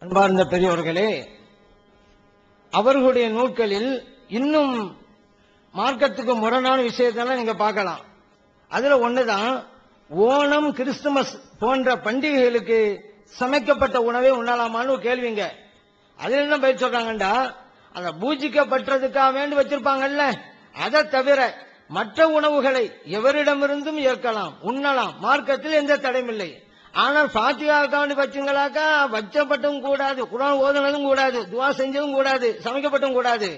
அன்பார்ந்த பெரியவர்களே, அவர்களுடைய நூல்களில் இன்னும் மார்க்கத்துக்கு முரணான விஷயத்தெல்லாம் நீங்க பார்க்கலாம். அதுல ஒண்ணுதான் ஓணம், கிறிஸ்துமஸ் போன்ற பண்டிகைகளுக்கு சமைக்கப்பட்ட உணவை உண்ணலாமான்னு ஒரு கேள்விங்க. அதுல என்ன பயிர் சொல்றாங்கண்டா, அந்த பூஜிக்கப்பட்டதுக்காக வேண்டி வச்சிருப்பாங்கல்ல, அதை தவிர மற்ற உணவுகளை எவரிடமிருந்தும் ஏற்கலாம், உண்ணலாம், மார்க்கத்தில் எந்த தடையும் இல்லை. ஆனால் ஃபாத்திஹாவுக்காக வேண்டி வச்சுங்களாக்கா வச்சப்பட்டும் கூடாது, குர்ஆன் ஓதுனதும் கூடாது, துவா செஞ்சதும் கூடாது, சமைக்கப்பட்டும் கூடாது.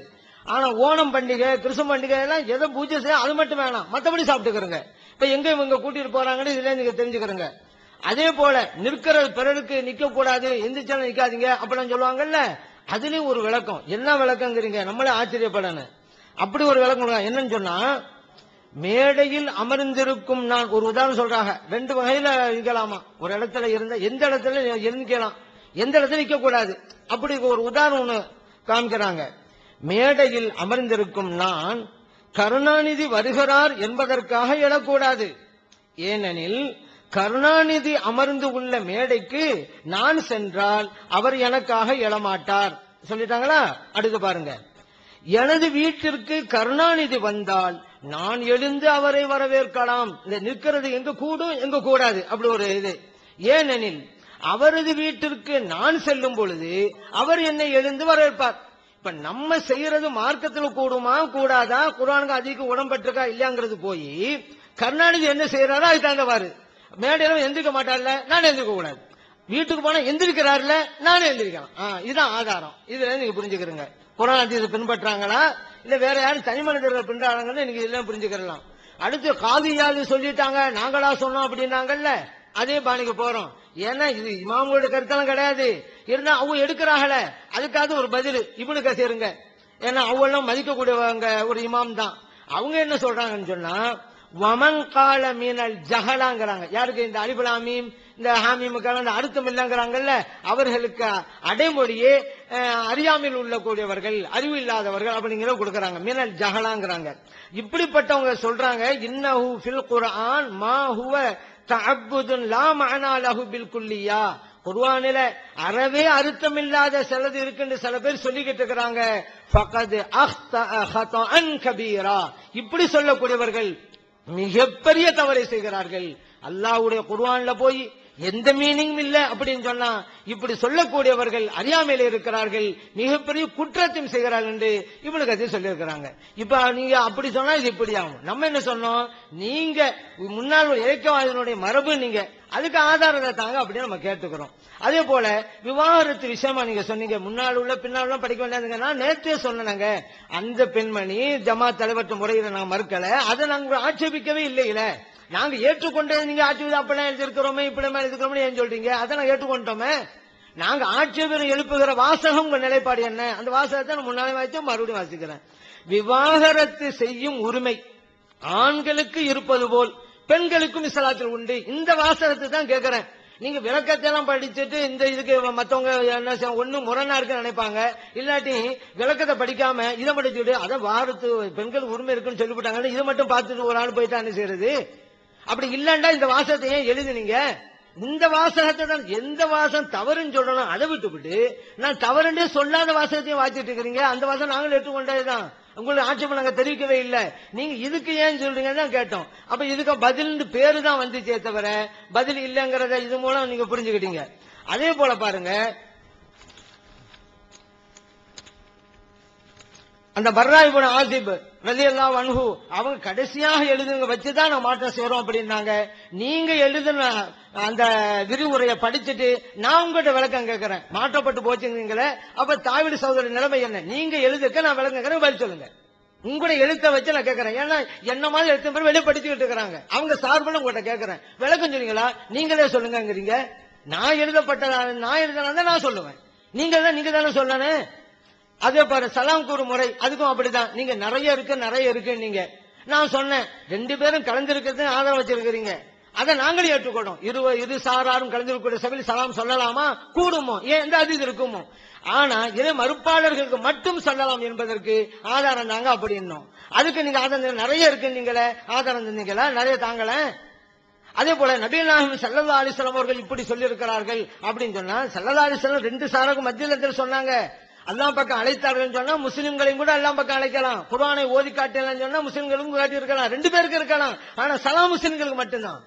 ஆனா ஓணம் பண்டிகை, கிறிஸ்துமஸ் பண்டிகை எல்லாம் எதை பூஜை செய்ய அது மட்டும் வேணாம், மற்றபடி சாப்பிட்டுக்கிறங்க. இப்ப எங்க இவங்க கூட்டிட்டு போறாங்கன்னு இதுல நீங்க தெரிஞ்சுக்கிறங்க. அதே போல நிற்கிற பிறருக்கு நிக்க கூடாது, எந்திரிச்சாலும் நிக்காதீங்க அப்படின்னு சொல்லுவாங்கல்ல, அதுலயும் ஒரு விளக்கம். என்ன விளக்கங்கிறீங்க, நம்மளே ஆச்சரியப்படணும். அப்படி ஒரு விளக்கம் என்னன்னு சொன்னா, மேடையில் அமர்ந்திருக்கும் நான், ஒரு உதாரணம் சொல்றாங்க, ரெண்டு வகையில இருக்கலாமா. ஒரு இடத்துல இருந்த எந்த இடத்துல இருக்கலாம், எந்த இடத்துல நிக்க கூடாது. அப்படி ஒரு உதாரணம் ஒண்ணு காமிக்கிறாங்க. மேடையில் அமர்ந்திருக்கும் நான் கருணாநிதி வருகிறார் என்பதற்காக எழக்கூடாது. ஏனெனில் கருணாநிதி அமர்ந்து உள்ள மேடைக்கு நான் சென்றால் அவர் எனக்காக எழமாட்டார் சொல்லிட்டாங்களா. அடுத்து பாருங்க, எனது வீட்டிற்கு கருணாநிதி வந்தால் நான் எழுந்து அவரை வரவேற்கலாம். இந்த நிற்கிறது எங்க கூடும் எங்க கூடாது, அப்படி ஒரு இது. ஏனெனில் அவரது வீட்டிற்கு நான் செல்லும் பொழுது அவர் என்னை எழுந்து வரவேற்பார். இப்ப நம்ம செய்யறது மார்க்கத்தில் கூடுமா கூடாதா, குர்ஆனுக்கு அதிக உடம்பட்டிருக்கா இல்லையாங்கிறது போய் கருணாநிதி என்ன செய்யறாரோ அது தகுந்தவாறு. மேடையில எந்திரிக்க மாட்டார்ல, நான் எந்திரிக்க கூடாது. வீட்டுக்கு போனா எந்திரிக்கிறாருல, நானே எந்திரிக்கலாம். இதுதான் ஆதாரம். இதுல நீங்க புரிஞ்சுக்கிறீங்க, குர்ஆன் இதை பின்பற்றாங்களா இல்ல வேற யாரும் தனி மனிதர்கள் பின்பற்றாங்கன்னு நீங்க இதெல்லாம் புரிஞ்சுக்கலாம். அடுத்து காதியாவது சொல்லிட்டாங்க, நாங்களா சொன்னோம் அப்படின்னாங்கல்ல, அதே பாணிக்கு போறோம். ஏன்னா இது இமாமோட கருத்தெல்லாம் கிடையாது. இருந்தா அவங்க எடுக்கிறாங்கள, அதுக்காக ஒரு பதில் இப்னு கஸீருங்க. ஏன்னா அவெல்லாம் மதிக்கக்கூடியவங்க, ஒரு இமாம் தான். அவங்க என்ன சொல்றாங்கன்னு சொன்னா, வமன் கால மீனல் ஜஹலாங்கிறாங்க. யாருக்கு, இந்த அலிபுலாமீம் இந்த ஹாமீமுக்கான அந்த அர்த்தம் இல்லைங்கிறாங்கல்ல, அவர்களுக்கு அடைமொழியே அறியாமல் உள்ள கூடியவர்கள், அறிவு இல்லாதவர்கள் அப்படிங்கிற கொடுக்கறாங்க. மீனல் ஜஹலாங்கிறாங்க. இப்படிப்பட்டவங்க சொல்றாங்க, இன்னஹு ஃபில் குர்ஆன் மா ஹுவ தஅப்புதுன் லா மஅனா லஹு பில் குல்லியா. குர்ஆனில அறவே அர்த்தம் இல்லாத சிலது இருக்குன்னு சில பேர் சொல்லிக்கிட்டு இருக்கிறாங்க. ஃபகத் அக்தஅ ஹதஅன் கபீரா. இப்படி சொல்லக்கூடியவர்கள் மிகப்பெரிய தவறை செய்கிறார்கள். அல்லாஹ்வுடைய குர்ஆன்ல போய் எந்த மீனிங் இல்ல அப்படின்னு சொன்னா, இப்படி சொல்லக்கூடியவர்கள் அறியாமையில இருக்கிறார்கள், மிகப்பெரிய குற்றத்தையும் செய்கிறார்கள் என்று இப்னு கஸீர் சொல்லி இருக்கிறாங்க. இப்ப நீங்க அப்படி சொன்னா இது இப்படி ஆகும். நம்ம என்ன சொன்னோம், நீங்க முன்னாள் இலக்கியவாதிகளுடைய மரபு, நீங்க அதுக்கு ஆதாரத்தை தாங்க அப்படின்னு நம்ம கேட்டுக்கிறோம். அதே போல விவாகரத்து விஷயமா நீங்க சொன்னீங்க, முன்னாள் உள்ள பின்னால் படிக்க வேண்டாதுங்க. நான் நேற்றே சொன்னேங்க, அந்த பெண்மணி ஜமாத் தலைவற்ற முறையில நான் மறுக்கல, அதை நாங்க ஆட்சேபிக்கவே இல்லையில, நாங்க ஏற்றுக்கொண்டே. நீங்க ஆட்சி அப்பெல்லாம் எழுதிருக்கிறோமே இப்படி எழுதிக்கிறோமே ஏன் சொல்றீங்க, அதை நான் ஏற்றுக்கொண்டோமே. நாங்க ஆட்சேபம் எழுப்புகிற வாசகம் உங்க நிலைப்பாடு என்ன, அந்த வாசகத்தை நான் முன்னாலே வாசிச்சு மறுபடியும் வாசிக்கிறேன். விவாகரத்து செய்யும் உரிமை ஆண்களுக்கு இருப்பது போல் பெண்களுக்கும் இஸ்லாத்தில் உண்டு. இந்த வாசகத்தை தான் கேட்கிறேன். நீங்க விளக்கத்தை எல்லாம் படிச்சுட்டு இந்த இதுக்கு மத்தவங்க என்ன ஒண்ணு முரணா இருக்குன்னு நினைப்பாங்க, இல்லாட்டி விளக்கத்தை படிக்காம இதை படிச்சுட்டு அதை வாரத்து பெண்கள் உரிமை இருக்குன்னு சொல்லிவிட்டாங்க, இதை மட்டும் பார்த்துட்டு ஒரு ஆள் போயிட்டா என்ன செய்யறது. அப்படி இல்லண்டா இந்த வாசகத்தை ஏன் எழுதுனீங்க? இந்த வாசகத்தை தான், எந்த வாசகம் தவறுன்னு சொல்லணும் அதை விட்டுவிட்டு நான் தவறுன்றே சொல்லாத வாசகத்தையும் வாசிட்டு இருக்கிறீங்க. அந்த வாசகம் நாங்களும் ஏற்றுக்கொண்டதுதான், உங்களுக்கு ஆட்சேபம் நாங்க தெரிவிக்கவே இல்லை. நீங்க இதுக்கு ஏன் சொல்றீங்க தான் கேட்டோம். அப்ப இதுக்கு பதில் பேரு தான் வந்துச்சே தவிர பதில் இல்லைங்கிறத இது மூலம் நீங்க புரிஞ்சுக்கிட்டீங்க. அதே போல பாருங்க, அந்த பர்ரா இப்னு ஆசிப் ரலியல்லாஹு அன்ஹு அவங்க கடைசியாக எழுதுங்க வச்சுதான் நான் மாற்றம் செய்யறோம் அப்படின்னாங்க. நீங்க எழுதுன அந்த விரிவுரையை படிச்சுட்டு நான் உங்ககிட்ட விளக்கம் கேட்கிறேன், மாற்றப்பட்டு போச்சுங்களே, அப்ப தாவீது சகோதரர் நிலைமை என்ன, நீங்க எழுதுக்க நான் விளக்கம் கேட்கிறேன், பதில் சொல்லுங்க. உங்களுடைய எழுத்த வச்சு நான் கேட்கிறேன். ஏன்னா என்ன மாதிரி எழுத்த பேர் வெளியே படிச்சுக்கிட்டு இருக்கிறாங்க, அவங்க சார்பில் உங்கள்கிட்ட கேட்கிறேன், விளக்கம் சொன்னீங்களா நீங்களே சொல்லுங்கிறீங்க. நான் எழுதப்பட்ட நான் எழுதினா நான் சொல்லுவேன், நீங்க தானே சொல்லணும். அதே பாரு சலாம் கூறு முறை, அதுக்கும் அப்படிதான். நீங்க நிறைய இருக்கு நீங்க, நான் சொன்னேன் ரெண்டு பேரும் கலந்திருக்கிறது ஆதரவு வச்சிருக்கிறீங்க, அதை நாங்களே ஏற்றுக்கொண்டோம். இரு சாராரும் கலந்திருக்கிற சபையில் சலாம் சொல்லலாமா, கூடுமோ, ஏன் இந்த அதிகம் இருக்குமோ. ஆனா இதை மறுப்பாளர்களுக்கு மட்டும் சொல்லலாம் என்பதற்கு ஆதாரம் தாங்க அப்படி இன்னும். அதுக்கு நீங்க ஆதாரம் நிறைய இருக்கு, நீங்களே ஆதாரம் தந்தீங்களா, நிறைய தாங்களே. அதே போல நபிகள் நாயகம் ஸல்லல்லாஹு அலைஹி வஸல்லம் அவர்கள் இப்படி சொல்லி இருக்கிறார்கள் அப்படின்னு சொன்னா, ஸல்லல்லாஹு அலைஹி வஸல்லம் ரெண்டு சாராருக்கு மத்தியில சொன்னாங்க. அல்லாஹ் பக்கம் அழைத்தார்கள் சொன்னா முஸ்லிம்களையும் கூட அல்லாஹ் பக்கம் அழைக்கலாம். குர்ஆனை ஓதி காட்டலாம் சொன்னா முஸ்லிம்களும் காட்டி இருக்கலாம், ரெண்டு பேருக்கு இருக்கலாம். ஆனா சலாம் முஸ்லிம்களுக்கு மட்டும்தான்.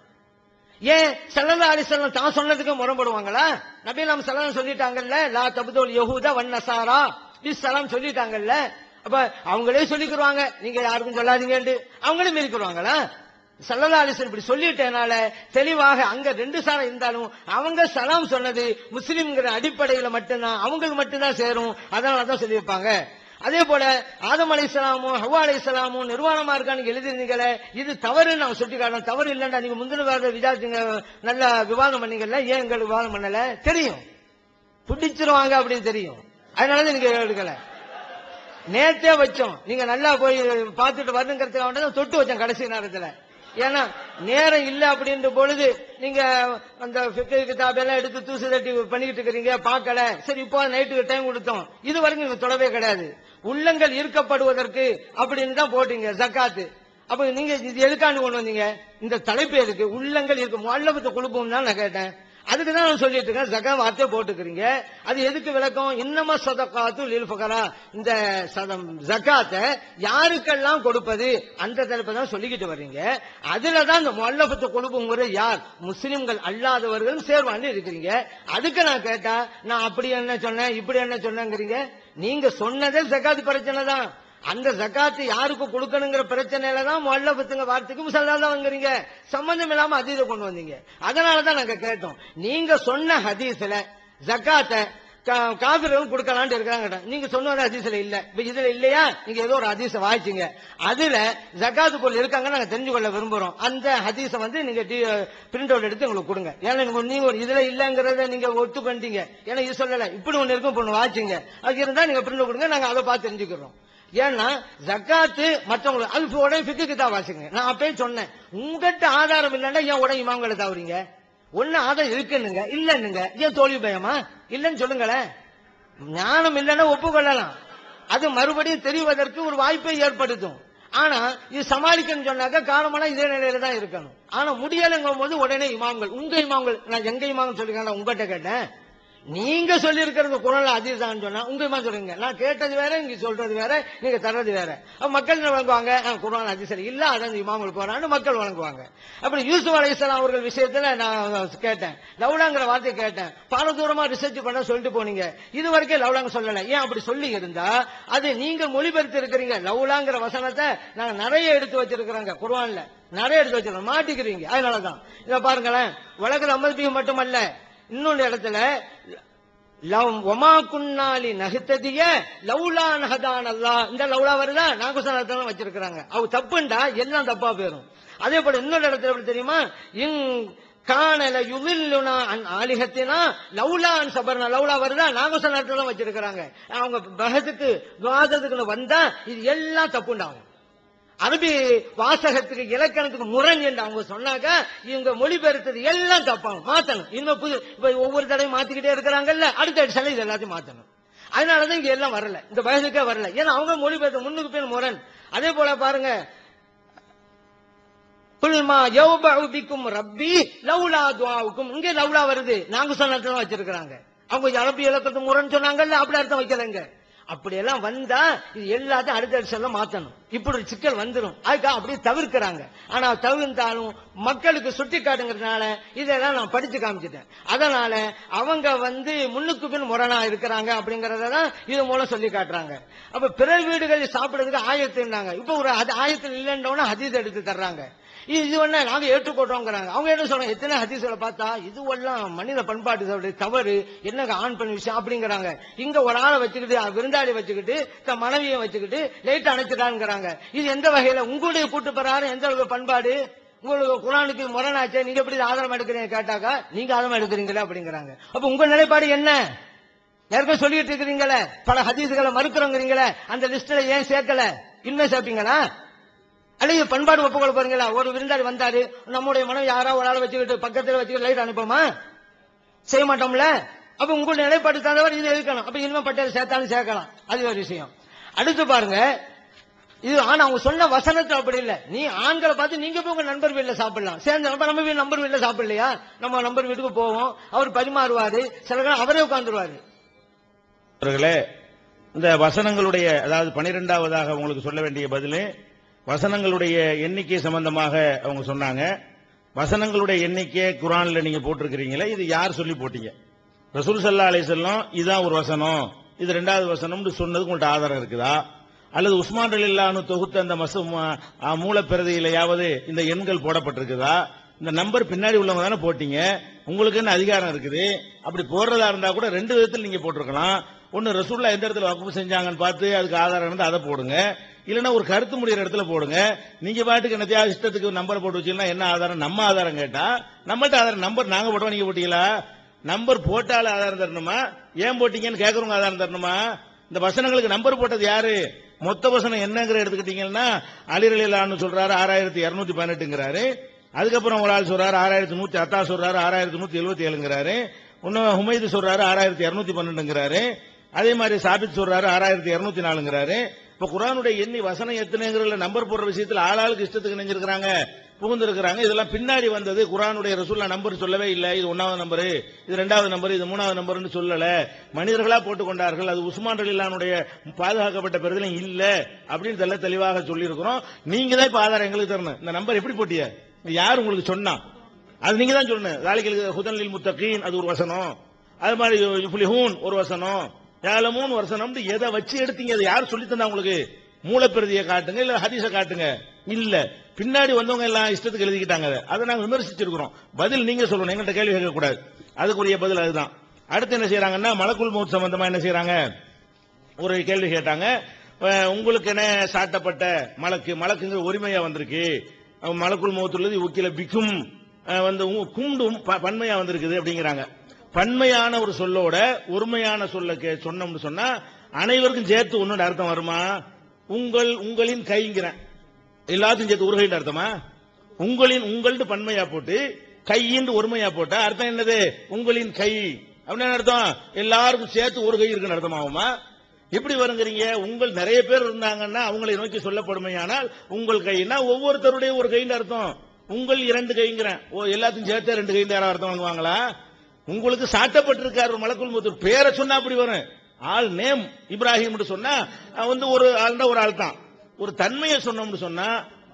ஏன் ஸல்லல்லாஹு அலைஹி வஸல்லம் தான் சொன்னதுக்கு முரண்படுவாங்களா? நபி நாம் ஸல்லல்லாஹு சொல்லிட்டாங்கல்ல, லா தப்துல் யஹூத வன் நஸாரா பிஸ்ஸலாம் சொல்லிட்டாங்கல்ல. அப்ப அவங்களே சொல்லிக்குவாங்க, நீங்க யாருக்கும் சொல்லாதீங்கன்னு. அவங்களே மீறிக்குவாங்களா? ஸல்லல்லாஹு அலைஹி வஸல்லம் இப்படி சொல்லிட்டனால தெளிவாக அங்க ரெண்டு சாரம் இருந்தாலும் அவங்க சலாம் சொன்னது முஸ்லிம்ங்கிற அடிப்படையில மட்டும்தான், அவங்களுக்கு மட்டும்தான் சேரும். அதனாலதான் சொல்லி வைப்பாங்க. அதே போல ஆதம் அலைஹிஸ்ஸலாமும் ஹவ்வா அலைஹிஸ்ஸலாமும் நிர்வாணமா இருக்கான்னு எழுதிருந்தீங்களே, இது தவறுன்னு நான் சுட்டி காட்டணும். தவறு இல்லைன்னா நீங்க முந்தின வார விசாரிச்சீங்க, நல்லா விவாதம் பண்ணீங்கல்ல, ஏன் எங்களுக்கு விவாதம் பண்ணல தெரியும், பிடிச்சிருவாங்க அப்படின்னு தெரியும். அதனாலதான் நீங்க எடுக்கல. நேத்தே வச்சோம், நீங்க நல்லா போய் பார்த்துட்டு வரணுங்கிறதுக்காக தொட்டு வச்சோம் கடைசி நேரத்துல. ஏன்னா நேரம் இல்ல அப்படின்ற பொழுது நீங்க அந்த கிதாபெல்லாம் எடுத்து தூசு தட்டி பண்ணிக்கிட்டு இருக்கிறீங்க, பார்க்கல. சரி, இப்போ நைட்டுக்கு டைம் கொடுத்தோம், இது வரைக்கும் நீங்க தொடவே கிடையாது. உள்ளங்கள் ஈர்க்கப்படுவதற்கு அப்படின்னு தான் போட்டீங்க ஜக்காத்து. அப்ப நீங்க இது எதுக்காண்டு கொண்டு வந்தீங்க? இந்த தலைப்பு எதுக்கு? உள்ளங்கள் இருக்கு, முஅல்லஃபத்து குலூபும் தான் நான் கேட்டேன். அதுக்கு தான் நான் சொல்லிட்டு இருக்கேன். ஜகா வார்த்தை போட்டுக்கிறீங்க, அது எதுக்கு விளக்கம்? இன்னமா ஸதகாத்து லில் ஃபுகரா, இந்த ஜகாத்தை யாருக்கெல்லாம் கொடுப்பது அந்த தலைப்பை தான் சொல்லிக்கிட்டு வர்றீங்க. அதுலதான் இந்த முஅல்லஃபத்து குலூபுங்கிற யார், முஸ்லிம்கள் அல்லாதவர்களும் சேர்வாண்டு இருக்கிறீங்க. அதுக்கு நான் கேட்டா நான் அப்படி என்ன சொன்னேன் இப்படி என்ன சொன்னேங்கிறீங்க. நீங்க சொன்னதே ஜகாத் பிரச்சனை தான். அந்த ஜகாத்து யாருக்கு கொடுக்கணுங்கிற பிரச்சனையில தான் முஅல்லஃபத்துங்க வார்த்தைக்கு முசல்லா வாங்குறீங்க. சம்பந்தம் இல்லாம ஹதீஸை கொண்டு வந்தீங்க. அதனாலதான் நாங்க கேட்டோம், நீங்க சொன்ன ஹதீஸ்ல ஜகாத்தை காபிர்களும் கொடுக்கலான்னு இருக்காங்க. நீங்க சொன்ன ஹதீஸ்ல இல்ல, இதுல இல்லையா? நீங்க ஏதோ ஒரு ஹதீஸை வாய்ச்சிங்க, அதுல ஜகாத்து பொருள் இருக்காங்க நாங்க தெரிஞ்சு கொள்ள விரும்புறோம். அந்த ஹதீஸை வந்து நீங்க பிரிண்ட் அவுட் எடுத்து உங்களுக்கு கொடுங்க. ஏன்னா நீங்க ஒரு இதுல இல்லங்கிறத நீங்க ஒத்து பண்ணிட்டீங்க. ஏன்னா இது சொல்லல, இப்படி ஒண்ணு இருக்கும் பொண்ணு வாய்ச்சிங்க, அது இருந்தா நீங்க பிரிண்ட் கொடுங்க, நாங்க அதை பார்த்து தெரிஞ்சுக்கிறோம். ஏன்னா ஜக்காத்து மற்றவங்களுக்கு அல்ஃபு உடனே ஃபிக்கு கிதாப் வாசிங்க. நான் அப்பயே சொன்னேன், உங்ககிட்ட ஆதாரம் இல்லைன்னா ஏன் உடனே இமாம்களை தவறீங்க? ஒண்ணு ஆதாரம் இருக்குன்னுங்க, இல்லன்னுங்க, ஏன் தோல்வி பயமா? இல்லன்னு சொல்லுங்களேன். ஞானம் இல்லைன்னா ஒப்புக்கொள்ளலாம், அது மறுபடியும் தெரிவதற்கு ஒரு வாய்ப்பை ஏற்படுத்தும். ஆனா இது சமாளிக்கணும்னு சொன்னாக்க காரணமான இதே நிலையில தான் இருக்கணும். ஆனா முடியலைங்கும் போது உடனே இமாம்கள், உங்க இமாம்கள், நான் எங்க இமாம் சொல்லிருக்கேன், உங்ககிட்ட கேட்டேன். நீங்க சொல்லி இருக்கிறது குர்ஆன்ல ஹதீஸ் தான் சொன்னா உங்க இமாம் சொல்றீங்க, நான் கேட்டது வேற, இங்க சொல்றது வேற, நீங்க தர்றது வேற. மக்கள் வழங்குவாங்க, குர்ஆன் ஹதீஸ் இல்ல அதான் இமாம்களுக்கு வரான்னு மக்கள் வழங்குவாங்க. அப்படி யூசுப் அலைஹிஸ்ஸலாம் அவர்கள் விஷயத்துல நான் கேட்டேன், லவ்லாங்கிற வார்த்தையை கேட்டேன். பல தூரமா ரிசர்ச் பண்ண சொல்லிட்டு போனீங்க, இது வரைக்கும் லவ்லாங்க சொல்லல. ஏன் அப்படி சொல்லி இருந்தா அது நீங்க மொழிபெயர்த்து இருக்கிறீங்க. லவ்லாங்கிற வசனத்தை நாங்க நிறைய எடுத்து வச்சிருக்கிறோங்க, குர்ஆன்ல நிறைய எடுத்து வச்சிருக்கோம், மாட்டிக்கிறீங்க. அதனாலதான் இத பாருங்களேன், வழக்கு அமல்பிக்கு மட்டுமல்ல, இன்னொரு இடத்துல ஒமா குன்னாலி நஹ்ததிய லௌலா நஹதான் அல்லாஹ், இந்த லௌலா வருதா நாகுசனத்தான் வச்சிருக்காங்க. அவ தப்புண்டா எல்லாம் தப்பா போயிரும். அதே போல இன்னொரு இடத்துல எப்படி தெரியுமா, இன் கானல யுதில்லுனா அன் ஆலிஹத்தினா லௌலா அன் சபர்னா, லௌலா வருதா நாகுசனத்தான் வச்சிருக்காங்க. அவங்க பஹதுக்கு விவாதத்துக்கு வந்தா இது எல்லாம் தப்புண்டாங்க. அரபி வாசகத்துக்கு இலக்கணத்துக்கு முரண் என்று அவங்க சொன்னாக்க இவங்க மொழிபெயர்த்தது எல்லாம் தப்பாகும், மாத்தணும். இன்னும் புது ஒவ்வொரு தடவையும் மாத்திக்கிட்டே இருக்கிறாங்கல்ல, அடுத்த எடிஷன்ல இது எல்லாத்தையும் மாத்தணும். அதனாலதான் இங்க எல்லாம் வரல, இந்த வயதுக்கே வரல. ஏன்னா அவங்க மொழிபெயர்த்த முன்னுக்கு பேர் முரண். அதே போல பாருங்க, குல்மா யௌபஉ பிக்கும் ரப்பி லௌலா துஆவுக்கும், இங்க லௌலா வருது நாங்க சொன்னதுல வச்சிருக்காங்க. அவங்க அரபி இலக்கணத்துக்கு முரண் சொன்னாங்கல்ல, அப்படி அர்த்தம் வைக்கலங்க. அப்படி எல்லாம் வந்தா இது எல்லாத்தையும் அடுத்த சொல்ல மாத்தணும். இப்படி ஒரு சிக்கல் வந்துடும், அதுக்காக அப்படியே தவிர்க்கிறாங்க. ஆனா தவிர்த்தாலும் மக்களுக்கு சுட்டி காட்டுங்கிறதுனால இதெல்லாம் நான் படிச்சு காமிச்சிட்டேன். அதனால அவங்க முன்னுக்கு பின் முரணா இருக்கிறாங்க அப்படிங்கறதான் இது மூலம் சொல்லி காட்டுறாங்க. அப்ப பிறர் வீடுகளில் சாப்பிடுறதுக்கு ஆயத்துனாங்க, இப்ப ஒரு ஆயத்தில் இல்லைன்னு ஹதீஸ் எடுத்து தர்றாங்க. இது ஒண்ணு நாங்க ஏற்றுக்கொள்றோங்கிறாங்க. அவங்க என்ன சொல்றாங்க, எத்தனை ஹதீஸ்களை பார்த்தா இதுவெல்லாம் மனித பண்பாட்டு தவறு, என்னங்க ஆண் பெண் விஷயம் அப்படிங்கிறாங்க. இங்க ஒரு ஆளை வச்சுக்கிட்டு, விருந்தாளி வச்சுக்கிட்டு, மனைவியை வச்சுக்கிட்டு லைட் அணைச்சிட்டாங்கிறாங்க. இது எந்த வகையில உங்களுடைய கூட்டு பிரகாரம் எந்த அளவுக்கு பண்பாடு? உங்களுக்கு குர்ஆனுக்கு முரணாச்சே, நீங்க எப்படி ஆதாரம் எடுக்கிறீங்க கேட்டாக்கா நீங்க ஆதாரம் எடுக்கிறீங்களா அப்படிங்கிறாங்க. அப்ப உங்க நிலைப்பாடு என்ன? யாருக்கும் சொல்லிட்டு இருக்கிறீங்களே, பல ஹதீஸ்களை மறுக்கிறோங்கிறீங்களே, அந்த லிஸ்ட்ல ஏன் சேர்க்கல? இனிமே சேர்ப்பீங்களா? அல்லது பண்பாடு ஒப்புக்கொள்ள போறீங்களா? ஒரு விருந்தாளி வந்தாரு, நம்முடைய மனைவி யாராவது ஒரு ஆளை வச்சுக்கிட்டு பக்கத்துல வச்சுக்கிட்டு லைட் அனுப்போமா? செய்ய மாட்டோம்ல. அப்ப உங்களுடைய நிலைப்பாடு தந்தவர் இது இருக்கணும். அப்ப இனிமே பட்டியல் சேர்த்தாலும் சேர்க்கலாம், அது ஒரு விஷயம். அடுத்து பாருங்க, இது ஆனா அவங்க சொன்ன வசனத்தை அப்படி இல்ல. நீ ஆண்களை பார்த்து நீங்க போய் உங்க நண்பர் வீட்டுல சாப்பிடலாம், சேர்ந்து நம்ம நம்பர் வீட்டுல சாப்பிடலையா, நம்ம நம்பர் வீட்டுக்கு போவோம், அவர் பரிமாறுவாரு, சில நேரம் அவரே உட்கார்ந்துருவாரு. இந்த வசனங்களுடைய, அதாவது 12வதாக உங்களுக்கு சொல்ல வேண்டிய பதில், வசனங்களுடைய எண்ணிக்கை சம்பந்தமாக அவங்க சொன்னாங்க. வசனங்களுடைய எண்ணிக்கை குர்ஆன்ல நீங்க போட்டிருக்கிறீங்களே, இது யார் சொல்லி போட்டீங்க? ரசூல் ஸல்லல்லாஹு அலைஹி வஸல்லம் இதான் ஒரு வசனம், இது 2வது வசனம்னு சொன்னதுக்கு உங்கள்ட்ட ஆதாரம் இருக்குதா? அல்லது உஸ்மான் ரலியல்லாஹு அன்ஹு தொகுத்த அந்த மூலப்பிரதியிலையாவது இந்த எண்கள் போடப்பட்டிருக்குதா? இந்த நம்பர் பின்னாடி உள்ளவங்க தானே போட்டீங்க, உங்களுக்கு என்ன அதிகாரம் இருக்குது? அப்படி போடுறதா இருந்தா கூட 2 விதத்தில் நீங்க போட்டிருக்கலாம். ஒன்னு ரசூலுல்லாஹ் எந்த இடத்துல வக்ஃப் செஞ்சாங்கன்னு பார்த்து அதுக்கு ஆதாரம் இருந்து அதை போடுங்க, இல்லைன்னா ஒரு கருத்து முடிகிற இடத்துல போடுங்க. நீங்க பாட்டுக்கு என்னத்தையா இஷ்டத்துக்கு நம்பர் போட்டு வச்சீங்கன்னா என்ன ஆதாரம்? நம்ம ஆதாரம் கேட்டா நம்மள்ட்ட ஆதாரம், நம்பர் நாங்க போட்டோம் நீங்க போட்டீங்களா? நம்பர் போட்டால ஆதாரம் தரணுமா, ஏன் போட்டீங்கன்னு கேட்கறவங்க ஆதாரம் தரணுமா? இந்த வசனங்களுக்கு நம்பர் போட்டது யாரு? மொத்த வசனம் என்னங்கிற எடுத்துக்கிட்டீங்கன்னா அலி ரலியல்லாஹு அன்ஹு சொல்றாரு 6218ங்கிறாரு, அதுக்கப்புறம் ஒரு ஆள் சொல்றாரு 6100, அத்தா சொல்றாரு 6177ங்கிறாரு, இன்னும் ஹுமைது சொல்றாரு 6212ங்கிறாரு, அதே மாதிரி சாபித் சொல்றாரு 6204ங்கிறாரு. இப்ப குர்ஆனுடைய எண்ணி வசனம் எத்தனைங்கிறதுல நம்பர் போடுற விஷயத்தில் ஆளாளுக்கு இஷ்டத்துக்கு நினைஞ்சிருக்காங்க, புகுந்திருக்கிறாங்க. இதெல்லாம் பின்னாடி வந்தது. குர்ஆனுடைய ரசூலுல்லாஹ் நம்பர் சொல்லவே இல்லை, இது 1வது நம்பர், இது 2வது நம்பர், இது 3வது நம்பர்னு சொல்லல, மனிதர்களா போட்டுக் கொண்டார்கள். அது உஸ்மான் ரலியல்லாஹுடைய பாதுகாக்கப்பட்ட பெறுதலும் இல்ல அப்படின்னு தெளிவாக சொல்லி இருக்கிறோம். நீங்க தான் இப்ப ஆதாரம் எங்களுக்கு தரணும். இந்த நம்பர் எப்படி போட்டிய, யார் உங்களுக்கு சொன்னா? அது நீங்க தான் சொல்லணும். ذَلِكَ هُدًى لِلْمُتَّقِينَ அது ஒரு வசனம், அது மாதிரி யுஃப்லிஹூன் ஒரு வசனம், யாலமூன் ஒரு வசனம். எதை வச்சு எடுத்தீங்க? அது யார் சொல்லி தந்தா உங்களுக்கு? மூலப்பிரதியை காட்டுங்க, இல்ல ஹதீஸை காட்டுங்க. இல்ல, பின்னாடி வந்தவங்க எல்லாம் இஷ்டத்துக்கு எழுதிக்கிட்டாங்க. அதை நாங்க விமர்சிச்சிருக்கிறோம். பதில் நீங்க சொல்லணும், எங்கள்கிட்ட கேள்வி கேட்க கூடாது. அதுக்குரிய பதில் அதுதான். அடுத்து என்ன செய்யறாங்கன்னா, மலக்குல் மௌத் சம்பந்தமா என்ன செய்யறாங்க, ஒரு கேள்வி கேட்டாங்க. உங்களுக்கு என்ன சாட்டப்பட்ட மலக்குங்கிற உரிமையா வந்திருக்கு, மலக்குல் மௌத்துள்ளது உக்கில பிக்கும் வந்து குண்டும் பன்மையா வந்திருக்குது அப்படிங்கிறாங்க. பன்மையான ஒரு சொல்லோட ஒருமையான சொல்ல சொன்னோம்னு சொன்னா அனைவருக்கும் சேர்த்து ஒன்னோட அர்த்தம் வருமா? உங்களின் கைங்கிறேன், எல்லாத்தையும் சேர்த்து ஒரு கைன்னு அர்த்தமா? உங்கள்ட்டு பன்மையா போட்டு கையின்னு ஒருமையா போட்டா அர்த்தம் என்னது? உங்களின் கை அப்படின்னு அர்த்தம், எல்லாருக்கும் சேர்த்து ஒரு கை இருக்குன்னு அர்த்தமாகுமா? எப்படி வருங்கிறீங்க? உங்கள் நிறைய பேர் இருந்தாங்கன்னா அவங்களை நோக்கி சொல்லப்படுமையானால் உங்கள் கைனா ஒவ்வொருத்தருடைய ஒரு கைன்னு அர்த்தம். உங்கள் 2 கைங்கிறேன், எல்லாத்தையும் சேர்த்து 2 கைன்னு யாரும் அர்த்தம் வாங்குவாங்களா? உங்களுக்கு சாட்டப்பட்டிருக்காரு மலக்குல் மௌத், பேரை சொன்னா அப்படி வரும். ஆள் நேம் இப்ராஹிம் சொன்னா வந்து ஒரு ஆள்னா ஒரு ஆள் தான். ஒரு தன்மையை சொன்னோம்னு சொன்னா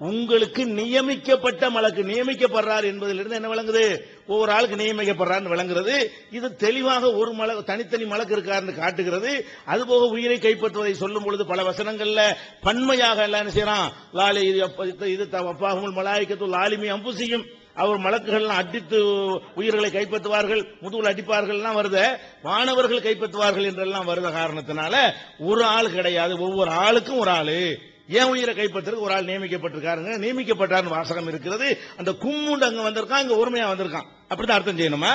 உங்களுக்கு நியமிக்கப்பட்ட மலக்கு நியமிக்கப்படுறார் என்பதிலிருந்து என்ன விளங்குது? ஒவ்வொரு ஆளுக்கு நியமிக்கப்படுறான்னு விளங்குறது. இது தெளிவாக ஒரு தனித்தனி மலக்கு இருக்காருன்னு காட்டுகிறது. அதுபோக உயிரை கைப்பற்றுவதை சொல்லும் பொழுது பல வசனங்கள்ல பன்மையாக எல்லாம் என்ன செய்யறான், லாலி இது அப்பாஹுல் மலாயிக்கத்து லாலிமி அம்புசியும், அவர் மலக்குகள் அடித்து உயிர்களை கைப்பற்றுவார்கள், முதுகுல அடிப்பார்கள் வருது, மாணவர்கள் கைப்பற்றுவார்கள் என்றெல்லாம் வருத காரணத்தினால ஒரு ஆள் கிடையாது, ஒவ்வொரு ஆளுக்கும் ஒரு ஆளு. ஏன் உயிரை கைப்பற்றுறதுக்கு ஒரு ஆள் நியமிக்கப்பட்டிருக்காருங்க, நியமிக்கப்பட்டார்னு வாசகம் இருக்கிறது. அந்த கும்முண்டு அங்க வந்திருக்கான், இங்க ஒருமையா வந்திருக்கான், அப்படிதான் அர்த்தம் செய்யணுமா?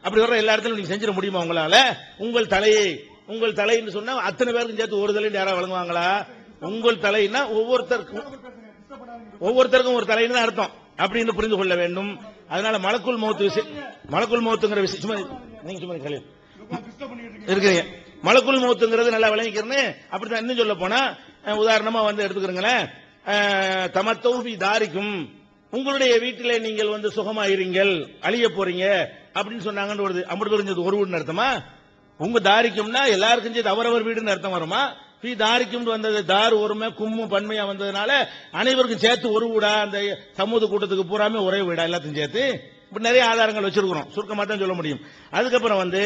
அப்படி வர்ற எல்லா இடத்திலும் நீங்க செஞ்சிட முடியுமா உங்களால? உங்கள் தலைன்னு சொன்னா அத்தனை பேருக்கும் சேர்த்து ஒரு தலைன்னு யாராவது வழங்குவாங்களா? உங்கள் தலைன்னா ஒவ்வொருத்தருக்கும் ஒரு தலைன்னு தான் அர்த்தம், அப்படின்னு புரிந்து கொள்ள வேண்டும். அதனால மலக்குல் மௌத்துங்கிற விஷயம் நீங்க சும்மா இருக்கிறீங்க. மலக்குல் மௌத்துங்கிறது நல்லா விளங்கிக்கிறேன்னு அப்படித்தான். இன்னும் சொல்ல போனா உதாரணமா வந்து எடுத்துக்கிறீங்களேன், தமத்தௌபி தாரிக்கும், உங்களுடைய வீட்டிலே நீங்கள் வந்து சுகமாயிருங்கள், அழிய போறீங்க அப்படின்னு சொன்னாங்கன்னு வருது. அப்படி தெரிஞ்சது ஒரு வீடுன்னு அர்த்தமா? உங்க தாரிக்கும்னா எல்லாருக்கும் சேர்த்து அவரவர் வீடுன்னு அர்த்தம் வருமா? பி தாரிக்கும் வந்தது, தார் ஒருமை கும்மும் பன்மையா வந்ததுனால அனைவருக்கும் சேர்த்து ஒரு வீடா, அந்த சமூக கூட்டத்துக்கு பூராமே ஒரே வீடா எல்லாத்தையும் சேர்த்து? இப்படி நிறைய ஆதாரங்கள் வச்சிருக்கிறோம், சுருக்கமா தான் சொல்ல முடியும். அதுக்கப்புறம் வந்து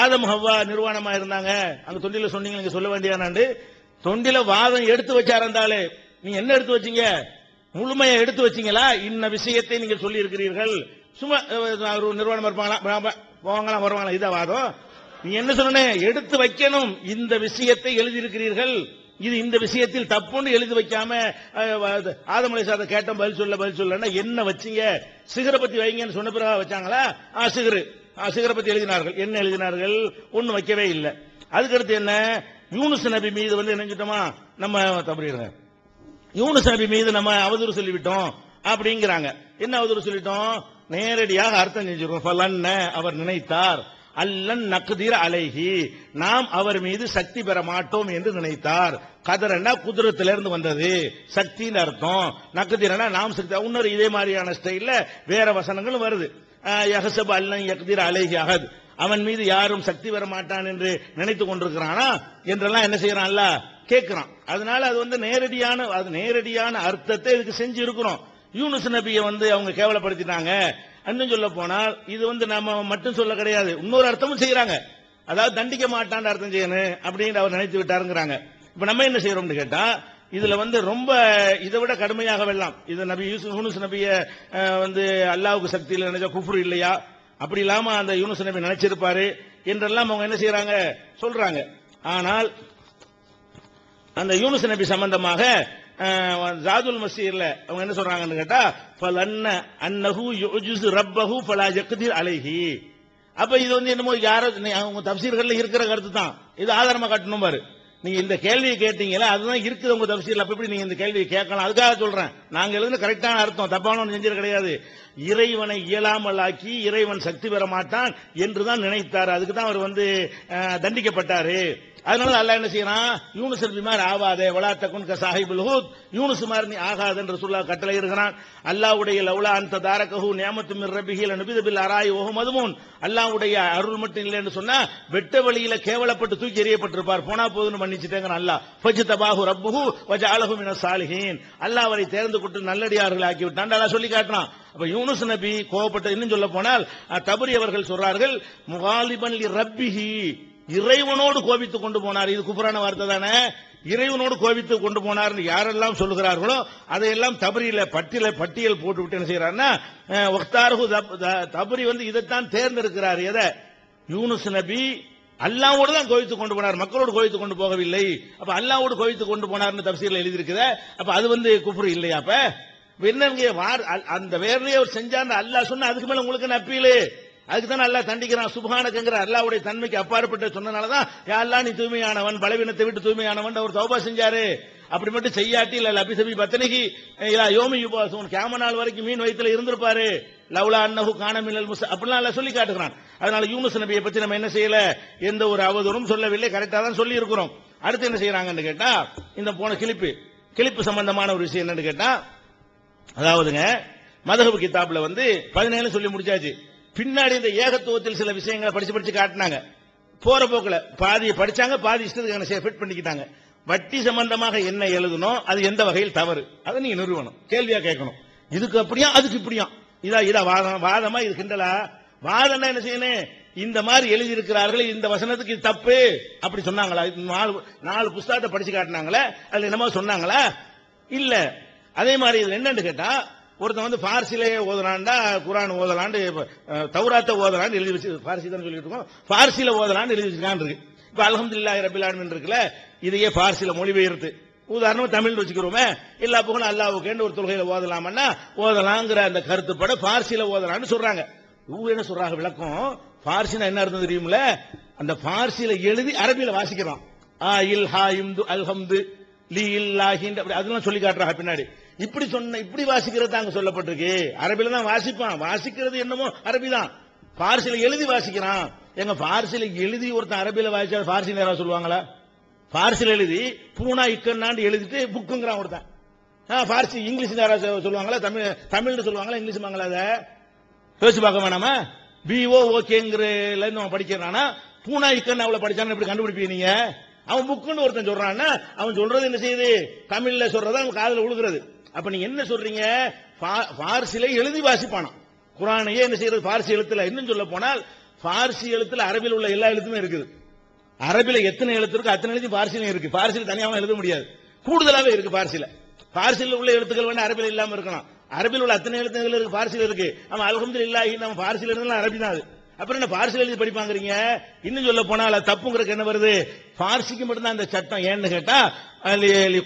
ஆதம் ஹவ்வா நிர்வாணமா இருந்தாங்க, அங்க தொண்டில சொன்னீங்க, நீங்க சொல்ல வேண்டியானாண்டு தொண்டில வாதம் எடுத்து வச்சாருந்தாலே நீங்க என்ன எடுத்து வச்சீங்க? முழுமையை எடுத்து வச்சீங்களா? இன்ன விஷயத்தை நீங்க சொல்லி இருக்கிறீர்கள். சும்மா நிர்வாணம் இருப்பாங்களா, போவாங்களா வருவாங்களா, இதான் வாதம். நீ என்ன சொன்ன? எடுத்து வைக்கணும். இந்த விஷயத்தை எழுதியிருக்கிறீர்கள், இது இந்த விஷயத்தில் தப்புன்னு எழுதி வைக்காம ஆதம் அலைஹிஸ்ஸலாம் கேட்டோம் பதில் சொல்லன்னா என்ன வச்சீங்க? சிகரை பத்தி வைங்கன்னு சொன்ன பிறகு வச்சாங்களா? சிகரை பத்தி எழுதினார்கள். என்ன எழுதினார்கள்? ஒண்ணு வைக்கவே இல்லை. அதுக்கடுத்து என்ன? யூனுஸ் நபி மீது வந்து நினைச்சிட்டோமா, நம்ம தவறிடுங்க, யூனுஸ் நபி மீது நம்ம அவதூறு சொல்லிவிட்டோம் அப்படிங்கிறாங்க. என்ன அவதூறு சொல்லிட்டோம்? நேரடியாக அர்த்தம் செஞ்சிருக்கோம். ஃபலன்ன அவர் நினைத்தார், அல்லன் நக்தீர் அலைஹி, நாம் அவர் மீது சக்தி பெற மாட்டோம் என்று நினைத்தார். கதரன்னா குதிரத்திலிருந்து வந்தது, சக்தின்னு அர்த்தம். நக்தீரனா நாம் சக்தி. இன்னொரு இதே மாதிரியான ஸ்டைல்ல வேற வசனங்களும் வருது. யஹ்சபு அல்லன் யக்தீர் அலைஹி அஹத், அவன் மீது யாரும் சக்தி பெற மாட்டான் என்று நினைத்துக் கொண்டிருக்கிறானா என்றெல்லாம் என்ன செய்யறான் அல்லாஹ் கேட்கிறான். அதனால அது நேரடியான அர்த்தத்தை இதுக்கு செஞ்சு இருக்கிறோம். யூனுஸ் நபியை அவங்க கேவலப்படுத்திட்டாங்க. இன்னும் சொல்ல போனால் இது நம்ம மட்டும் சொல்ல கிடையாது, இன்னொரு அர்த்தமும் செய்யறாங்க. அதாவது தண்டிக்க மாட்டான்னு அர்த்தம் செய்யணும் அப்படின்னு அவர் நினைத்து விட்டாருங்கிறாங்க. இப்ப நம்ம என்ன செய்யறோம்னு கேட்டா, இதுல ரொம்ப இதை விட கடுமையாக வெல்லாம். இது நபி யூனுஸ் நபிய அல்லாஹ்வுக்கு சக்தி இல்லை நினைச்சா குஃப்ர் இல்லையா, அப்படி இல்லாம அந்த யூனுஸ் நபி நினைச்சிருப்பாரு என்றெல்லாம் அவங்க என்ன செய்யறாங்க சொல்றாங்க. ஆனால் அந்த யூனுஸ் நபி சம்பந்தமாக ஜாதுல் மசீர்ல அவங்க என்ன சொல்றாங்கன்னு கேட்டா, ஃபலன்ன அன்னஹு யுஜிஸ் ரப்பஹு ஃபலா யக்திர் அலைஹி. அப்ப இது என்னமோ யாரோ அவங்க தஃப்சீர்கள்ல இருக்கிற கருத்து தான், இது ஆதாரமா காட்டணும் பாரு. நீங்க இந்த கேள்வியை கேட்டீங்களா, அதுதான் இருக்குது உங்க தஃப்சீர்ல. அப்ப எப்படி நீங்க இந்த கேள்வியை கேட்கலாம்? அதுக்காக சொல்றேன், நாங்க எழுதுன கரெக்டான அர்த்தம், தப்பான ஒன்று செஞ்சது கிடையாது. இறைவனை இயலாமல் ஆக்கி இறைவன் சக்தி பெற மாட்டான் என்றுதான் நினைத்தார். அதுக்கு தான் அவர் தண்டிக்கப்பட்டாரு. அதனால அல்லாஹ் என்ன செய்யறான், யூனுஸ் நபி மாதிரி ஆகாதே, வலா தகுன் க சாஹிபுல் ஹூத், யூனுஸ் மாதிரி நீ ஆகாத என்று ரசூலுல்லாஹ் கட்டளை இருக்கிறான். அல்லாஹ்வுடைய லௌலா அன்த தாரகஹு நிஅமத்து மிர் ரப்பிஹி லநபித பில் அராய் வஹு மதுமூன், அல்லாஹ்வுடைய அருள் மட்டும் இல்லைன்னு சொன்னா வெட்ட வழியில கேவலப்பட்டு தூக்கி எறியப்பட்டிருப்பார். போனா போதுன்னு மன்னிச்சிட்டேங்கறான் அல்லாஹ். ஃபஜ்தபாஹு ரப்புஹு வஜஅலஹு மினஸ் சாலிஹீன், அல்லாஹ் அவரை தேர்ந்து கொண்டு நல்லடியார்கள் ஆக்கி விட்டான் அல்லாஹ் சொல்லி காட்டுறான். அப்ப யூனுஸ் நபி கோபப்பட்ட, இன்னும் சொல்ல போனால் தபரி அவர்கள் சொல்றார்கள், முகாலிபன் லி ரப்பிஹி, இறைவனோடு கோபித்து கொண்டு போனார். இது குஃப்ரான வார்த்தை தானே. இறைவனோடு கோபித்து கொண்டு போனார் யாரெல்லாம் சொல்லுகிறார்களோ அதையெல்லாம் தபரியில பட்டியல் போட்டு விட்டு என்ன செய்யறாருன்னா, தபரி இதைத்தான் தேர்ந்தெடுக்கிறார். எதை? யூனுஸ் நபி அல்லாஹ்வோடு தான் கோபித்து கொண்டு போனார், மக்களோடு கோபித்து கொண்டு போகவில்லை. அப்ப அல்லாஹ்வோடு கோபித்து கொண்டு போனார்னு தஃப்சீர்ல எழுதி இருக்குது. அப்ப அது குஃப்ர் இல்லையா? அப்ப என்னங்க அந்த வேறே அவர் செஞ்சார் அல்லாஹ் சொன்னா அதுக்கு மேல உங்களுக்கு அப்பீலு, அதுக்கு தான் அல்லாஹ் தண்டிக்கிறான். சுப்ஹானகங்கிற அல்லாஹ்வுடைய தன்மைக்கு அப்பாற்பட்டு சொன்னனாலதான் யா அல்லாஹ் நீ தூய்மையானவன், பலவீனத்தை விட்டு தூய்மையானவன் அவர் தௌபா செஞ்சாரு. அப்படி மட்டும் செய்யாட்டி இல்ல அபிசபி பத்தனிகி இல்ல யோமி யுபாசூன், கியாமத் நாள் வரைக்கும் மீன் வயித்துல இருந்திருப்பாரு. லவ்லா அன்னஹு கான மினல் முஸ் அப்படிலாம் அல்லாஹ் சொல்லி காட்டுகிறான். அதனால யூனுஸ் நபியை பத்தி நம்ம என்ன செய்யல, எந்த ஒரு அவதூறும் சொல்லவில்லை, கரெக்டா தான் சொல்லி இருக்கிறோம். அடுத்து என்ன செய்யறாங்கன்னு கேட்டா, இந்த போன கிளிப்பு சம்பந்தமான ஒரு விஷயம் என்னன்னு கேட்டா, அதாவதுங்க மதஹப் கிதாப்ல 17 சொல்லி முடிச்சாச்சு. பின்னாடி இந்த ஏகத்துவத்தில் சில விஷயங்களை படிச்சு காட்டினாங்க. போற போக்குல பாதி படிச்சாங்க, பாதி இஷ்டத்துக்கு ஃபிட் பண்ணிக்கிட்டாங்க. வட்டி சம்பந்தமாக என்ன எழுதணும், அது எந்த வகையில் தவறு, அதை நீங்க நிறுவனம் கேள்வியா கேட்கணும். இதுக்கு அப்படியா அதுக்கு இப்படியா, இதா வாதமா, இது கிண்டலா? வாதம்னா என்ன செய்யணும், இந்த மாதிரி எழுதி இருக்கிறார்கள், இந்த வசனத்துக்கு இது தப்பு அப்படி சொன்னாங்களா? 4 புஸ்தகத்தை படிச்சு காட்டினாங்களே, அதுல என்னமோ சொன்னாங்களா? இல்ல. அதே மாதிரி இது என்னன்னு கேட்டா, ஒருத்தன் பார்சிலே ஓதலாண்டா குரான் ஓதலாண்டு தௌராத்தை ஓதலான்னு எழுதி வச்சு, பார்சி தான் சொல்லிட்டு இருக்கோம், பார்சில ஓதலான்னு எழுதி வச்சிருக்கான் இருக்கு. இப்ப அல்ஹம்துலில்லாஹி ரப்பில் ஆலமீன் இருக்குல்ல, இதையே பார்சில மொழிபெயர்த்து உதாரணமா தமிழ் வச்சுக்கிறோமே, எல்லா புகழும் அல்லாஹ்வுக்கு ஒரு தொழுகையில ஓதலாமன்னா ஓதலாங்கிற அந்த கருத்துப்பட பார்சில ஓதலான்னு சொல்றாங்க. இவங்க என்ன சொல்றாங்க விளக்கம், பார்சினா என்ன அர்த்தம் தெரியுமில்ல, அந்த பார்சில எழுதி அரபியில வாசிக்கிறான். இல் ஹா இம்து அல்ஹம்து லி இல்லாஹின் அப்படி அதெல்லாம் சொல்லி காட்டுறாங்க பின்னாடி. இப்படி வாசிக்கிறது அங்க சொல்லப்பட்டிருக்கு. அரபில தான் வாசிப்பான், வாசிக்கிறது என்னமோ அரபி தான், பார்சில எழுதி வாசிக்கிறான். எங்க பார்சில எழுதி ஒருத்தன் அரபில வாசிச்சா பார்சில யாராவது சொல்லுவாங்களா? பார்சில எழுதி பூனா இக்கன்னாண்டு எழுதிட்டு புக்குங்கிறான் ஒருத்தன். பார்சி இங்கிலீஷ் யாராவது சொல்லுவாங்களா? தமிழ்னு சொல்லுவாங்களா? இங்கிலீஷ் வாங்களா? அதை யோசிச்சு பார்க்க வேணாமா? பிஓ ஓகேங்கிற படிக்கிறானா, பூனா இக்கன்னு அவ்வளவு படிச்சான்னு எப்படி கண்டுபிடிப்பீங்க நீங்க? அவன் புக்குன்னு ஒருத்தன் சொல்றான்னா அவன் சொல்றது என்ன செய்யுது, தமிழ்ல சொல்றதா அவன் காதுல விழுகிறது. அப்ப நீங்க என்ன சொல்றீங்க, பார்சில எழுதி வாசிப்பானா குரானையே என்ன செய்யறது பார்சி எழுத்துல. இன்னும் சொல்ல போனால் பார்சி எழுத்துல அரபில் உள்ள எல்லா எழுத்துமே இருக்குது. அரபில எத்தனை எழுத்து இருக்கு அத்தனை எழுத்து பார்சிலும் இருக்கு. பார்சில தனியாக எழுத முடியாது, கூடுதலாவே இருக்கு பார்சில. பார்சில உள்ள எழுத்துக்கள் வேணா அரபில இல்லாம இருக்கலாம், அரபில் உள்ள அத்தனை எழுத்துக்கள் இருக்கு பார்சில இருக்கு. அவன் அல்ஹம்துலில்லாஹி நம்ம பார்சில இருந்தாலும் அரபி தான் அது. அப்புறம் என்ன பார்சில எழுதி படிப்பாங்கிறீங்க? இன்னும் சொல்ல போனால் தப்புங்கிறதுக்கு என்ன வருது, பார்சிக்கு மட்டும்தான் அந்த சட்டம். ஏன்னு கேட்டா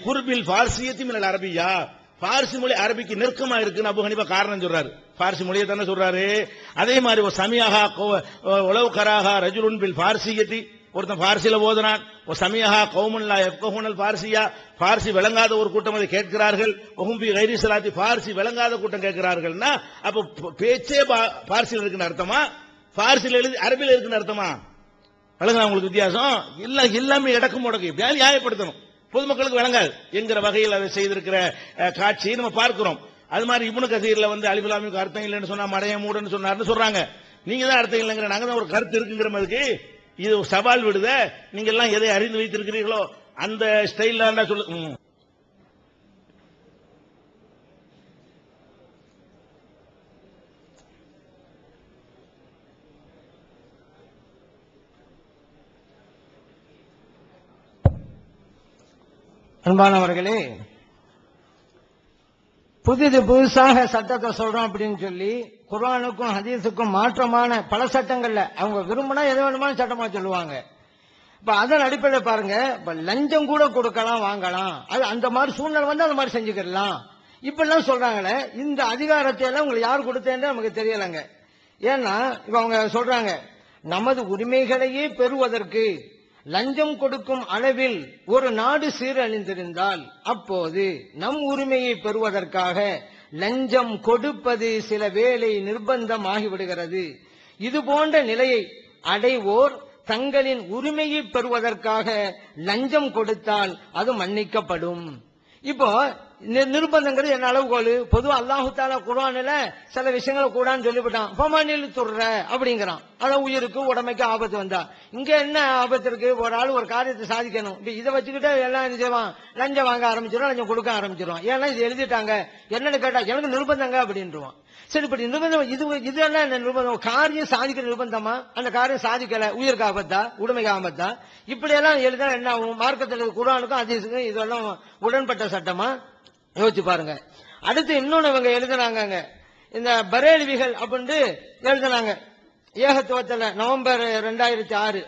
குர்பில் பார்சியத்தி மினல் அரபியா, பார்சி மொழி அரபிக்கு நெருக்கமா இருக்குன்னு அபூ ஹனீஃபா காரணம் சொல்றாரு. பார்சி மொழியை தானே சொல்றாரு. அதே மாதிரி சமியஹா உலவு கராஹா ரஜுலுன் பில் பார்சியத்தி, ஒருத்தன் பார்சில ஓதுனான். சமியஹா கௌமுன் லா யஃப்கஹூனல் பார்சியா, பார்சி விளங்காத ஒரு கூட்டம் அதை கேட்கிறார்கள். வஹும் ஃபீ கைரி ஸலாத்தி, பார்சி விளங்காத கூட்டம் கேட்கிறார்கள்னா அப்ப பேச்சே பார்சில இருக்குன்னு அர்த்தமா? பார்சில எழுதி அரபில இருக்குன்னு அர்த்தமா? வழங்குறா உங்களுக்கு வித்தியாசம்? எல்லாமே இடக்கு முடக்கு எப்படியாவது நியாயப்படுத்தணும், பொதுமக்களுக்கு வழங்காது என்கிற வகையில் அதை செய்திருக்கிற காட்சியை நம்ம பார்க்கிறோம். அது மாதிரி இப்னு கசீர்ல வந்து அலிஃபுலாமுக்கு அர்த்தம் இல்லைன்னு சொன்னா மடைய மூடன்னு சொன்னார்னு சொல்றாங்க. நீங்க தான் அர்த்தம் இல்லைங்கிற, நாங்க தான் ஒரு கருத்து இருக்குங்கிற மாதிரி இது சவால் விடுத. நீங்க எல்லாம் எதை அறிந்து வைத்திருக்கிறீர்களோ அந்த ஸ்டைல்ல சொல்லு. அன்பானவர்களே, புதுசாக சட்டத்தை சொல்றோம் அப்படின்னு சொல்லி குர்ஆனுக்கும் ஹதீஸுக்கும் மாற்றமான பல சட்டங்கள்ல அவங்க விரும்பினா எது வேணுமானு சட்டமா சொல்லுவாங்க. இப்ப அதன் அடிப்படையில் பாருங்க, இப்ப லஞ்சம் கூட கொடுக்கலாம், வாங்கலாம், அது அந்த மாதிரி சூழ்நிலை வந்து அந்த மாதிரி செஞ்சுக்கலாம் இப்பெல்லாம் சொல்றாங்களே. இந்த அதிகாரத்தை எல்லாம் உங்களுக்கு யார் கொடுத்தேன்னு நமக்கு தெரியலங்க. ஏன்னா இப்ப அவங்க சொல்றாங்க, நமது உரிமைகளையே பெறுவதற்கு லஞ்சம் கொடுக்கும் அளவில் ஒரு நாடு சீரழிந்திருந்தால் அப்போது நம் உரிமையை பெறுவதற்காக லஞ்சம் கொடுப்பது சில வேளை நிர்பந்தம் ஆகிவிடுகிறது. இது போன்ற நிலையை அடைவோர் தங்களின் உரிமையை பெறுவதற்காக லஞ்சம் கொடுத்தால் அது மன்னிக்கப்படும். இப்போ நிர்பந்தங்கிறது என்ன அளவுகோல்? பொதுவா அல்லாஹு தாலா குர்ஆன்ல சில விஷயங்களை கூடான்னு சொல்லிவிட்டான். பமானில் துர்ற அப்படிங்கிறான், அதான் உயிருக்கு உடமைக்கு ஆபத்து வந்தா. இங்க என்ன ஆபத்து இருக்கு? ஒரு ஆள் ஒரு காரியத்தை சாதிக்கணும், இதை வச்சுக்கிட்டு எல்லாம் என்ன செய்வான்? லஞ்சம் வாங்க ஆரம்பிச்சிடும், லஞ்சம் கொடுக்க ஆரம்பிச்சிடும். ஏன்னா இது எழுதிட்டாங்க, என்னன்னு கேட்டா எனக்கு நிர்பந்தங்க அப்படின்றான். சரி, இப்படி நிர்பந்தம் இது என்ன நிர்பந்தம்? காரியம் சாதிக்கிற நிர்பந்தமா? அந்த காரியம் சாதிக்கல, உயிருக்கு ஆபத்தா, உடமைக்கு ஆபத்தா? இப்படி எல்லாம் எழுதினா என்ன ஆகும்? மார்க்கத்தில் குர்ஆனுக்கும் ஹதீஸுக்கும் இதெல்லாம் உடன்பட்ட சட்டமா? யோசிச்சு பாருங்க. அடுத்து இன்னொன்னு இவங்க எழுதுனாங்க, இந்த பரேலிவிகள் அப்படின்னு எழுதினாங்க ஏகத்துவத்தில் நவம்பர் 2006.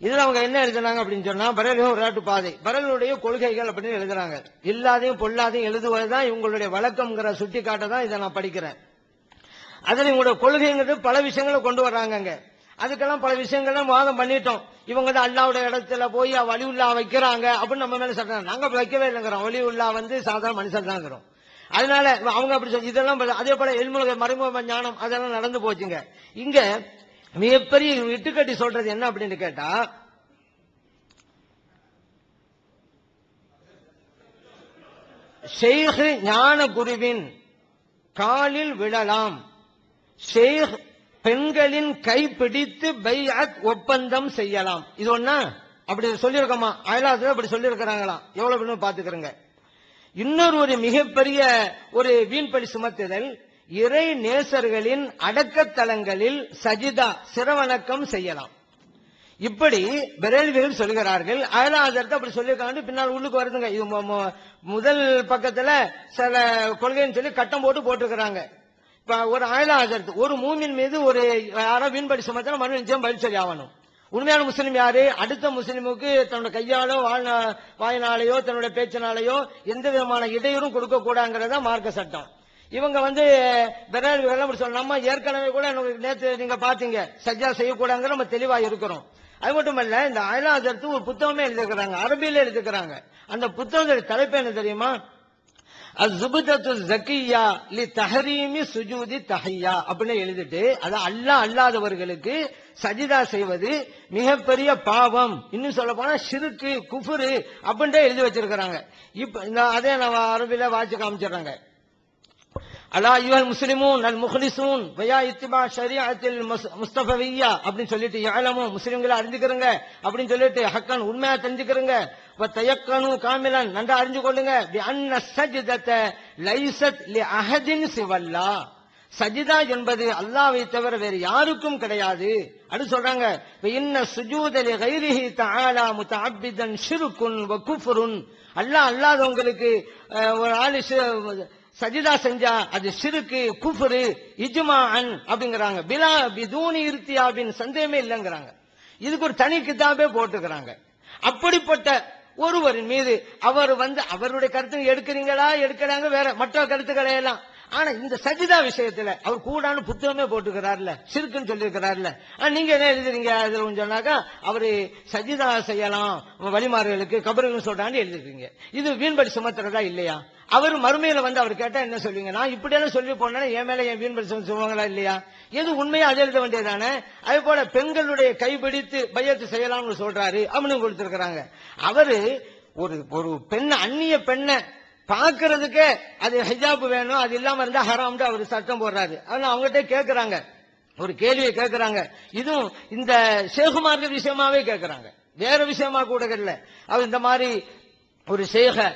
இதுல அவங்க என்ன எழுதினாங்க அப்படின்னு சொன்னா, பரேலிகள் ஒரு நாட்டு பாதை, பரேலுடைய கொள்கைகள் அப்படின்னு எழுதுறாங்க. இல்லாதையும் பொல்லாதையும் எழுதுவதுதான் இவங்களுடைய வழக்கம்ங்கிற சுட்டி காட்டதான் இதை நான் படிக்கிறேன். அதுல இவங்களுடைய கொள்கைங்கிறது பல விஷயங்களை கொண்டு வர்றாங்க. அதுக்கெல்லாம் பல விஷயங்கள்லாம் வாதம் பண்ணிட்டோம். இவங்க தான் அல்லாவுடைய இடத்துல போய் வலியுல்லா வைக்கிறாங்க அப்படின்னு நம்ம மேல சொல்றாங்க. நாங்க வைக்கவே இல்லைங்கிறோம், வலியுல்லா வந்து சாதாரண மனுஷன் தான் இருக்கிறோம். அதனால அவங்க அப்படி சொல்லி இதெல்லாம் அதே போல எல்முக மறைமுக ஞானம் அதெல்லாம் நடந்து போச்சுங்க. இங்க மிகப்பெரிய இட்டுக்கட்டி சொல்றது என்ன அப்படின்னு கேட்டா, ஷேக் ஞான குருவின் காலில் விழலாம், ஷேக் பெண்களின் கைப்பிடித்து பைஅத் ஒப்பந்தம் செய்யலாம். இது ஒண்ணா அப்படி சொல்லியிருக்கோமா? அயலாத்துல அப்படி சொல்லியிருக்கிறாங்களாம். எவ்வளவு பாத்துக்கிறங்க. இன்னொரு ஒரு மிகப்பெரிய ஒரு வீண்பழி சுமத்துதல், இறை நேசர்களின் அடக்கத்தலங்களில் சஜிதா சிரவணக்கம் செய்யலாம். இப்படி பரேல்விகள் சொல்கிறார்கள். அயலாதரத்தை அப்படி சொல்லியிருக்காங்க. பின்னால் உள்ளுக்கு வருதுங்க. இது முதல் பக்கத்துல சில கொள்கைன்னு சொல்லி கட்டம் போட்டுருக்கிறாங்க. இப்ப ஒரு அயலாதரத்து ஒரு மூமின் மீது ஒரு யாரோ வீண்படி சுமத்தினா மறு நிச்சயம் பதில் சொல்லி ஆகணும். உண்மையான முஸ்லீம் யாரு? அடுத்த முஸ்லீமுக்கு தன்னோட கையாலோ வாயினாலேயோ தன்னுடைய பேச்சினாலேயோ எந்த விதமான இடையூறும் கொடுக்க கூடாதுங்கிறதா மார்க்க சட்டம். இவங்க வந்து அப்படி சொல்ல, நம்ம ஏற்கனவே கூட நேற்று நீங்க பாத்தீங்க, சஜ்ஜா செய்யக்கூடாதுங்கிற நம்ம தெளிவா இருக்கிறோம். அது மட்டுமல்ல, இந்த அயலாதரத்து ஒரு புத்தகமே எழுதிக்கிறாங்க, அரபியில எழுதிக்கிறாங்க. அந்த புத்தகத்தோட தலைப்பு என்ன தெரியுமா? அஸ்ஸுபுதத்து ஸக்கிய்யா லி தஹரீமி சுஜூதி தஹிய்யா அப்படின்னு எழுதிட்டு, அது அல்லாஹ் அல்லாதவர்களுக்கு சஜிதா செய்வது மிகப்பெரிய பாவம், இன்னும் சொல்ல போனா ஷிர்கு குஃப்ரு அப்படின்ட்டு எழுதி வச்சிருக்கிறாங்க. இப்ப அதே நம்ம அரபில வாட்சி காமிச்சிடுறாங்க. அலா அய்யுஹல் முஸ்லிமூன் அல் முஹ்லிசூன் வயா இத்திபா ஷரீஅத்தில் முஸ்தஃபவிய்யா அப்படின்னு சொல்லிட்டு, யஅலமு முஸ்லிம்களை அறிஞ்சுக்கிறங்க அப்படின்னு சொல்லிட்டு, ஹக்கன் உண்மையா தெரிஞ்சுக்கிறங்க, வதயக்கனு காமிலன் நன்றா அறிஞ்சு கொள்ளுங்க, பி அன்ன ஸஜ்தத லைஸத் லி அஹதின் சிவல்லா, சஜிதா என்பது அல்லாஹ்வை தவிர வேறு யாருக்கும் கிடையாது அப்படி சொல்றாங்க. இன்ன சுஜூத லி கைரிஹி தஆலா முதஅப்பிதன் ஷிர்குன் வ குஃப்ருன், அல்லாஹ் அல்லாதவங்களுக்கு ஒரு ஆளு சஜிதா செஞ்சா அது ஷிர்கு குஃப்ரு இஜ்மாஅன் அப்படிங்கறாங்க. பிலா பிதூனி இர்தியாபின் சந்தேகமே இல்லைங்கிறாங்க. இதுக்கு ஒரு தனி கிதாபே போட்டுக்கிறாங்க. அப்படிப்பட்ட ஒருவரின் மீது அவர் வந்து அவருடைய கருத்து எடுக்கிறீங்களா எடுக்கிறாங்க வேற மற்ற கருத்துக்களை எல்லாம், ஆனா இந்த சஜிதா விஷயத்துல அவர் கூடான்னு புத்தகமே போட்டுக்கிறார்ல, ஷிர்க்குன்னு சொல்லியிருக்கிறார்ல. நீங்க என்ன எழுதுறீங்க அதுல சொன்னாக்கா அவரு சஜிதா செய்யலாம் வழிமாறுகளுக்கு கபர்களுக்கு சொல்றான்னு எழுதிருக்கீங்க. இது வீண்படி சுமத்துறதா இல்லையா? அவர் மறுமையில வந்து அவர் கேட்டா என்ன சொல்லுவீங்க? நான் இப்படியெல்லாம் சொல்லி போனா என் மேல என் வீண் பிரச்சனை சொல்லுவாங்களா இல்லையா? எது உண்மையா அதை எழுத வேண்டியதானே? அதே போல பெண்களுடைய கைபிடித்து பையத்து செய்யலாம்னு சொல்றாரு, அவனு கொடுத்திருக்கிறாங்க. அவரு ஒரு பெண், அந்நிய பெண்ணை பாக்குறதுக்கு அது ஹிஜாப் வேணும், அது இல்லாம இருந்தா ஹராம்னு அவர் சட்டம் போடுறாரு. ஆனா அவங்ககிட்ட கேட்கிறாங்க, ஒரு கேள்வியை கேட்கிறாங்க. இதுவும் இந்த ஷேகுமார்க்க விஷயமாவே கேட்கிறாங்க, வேற விஷயமா கூட இல்ல. அவர் இந்த மாதிரி ஒரு ஷேக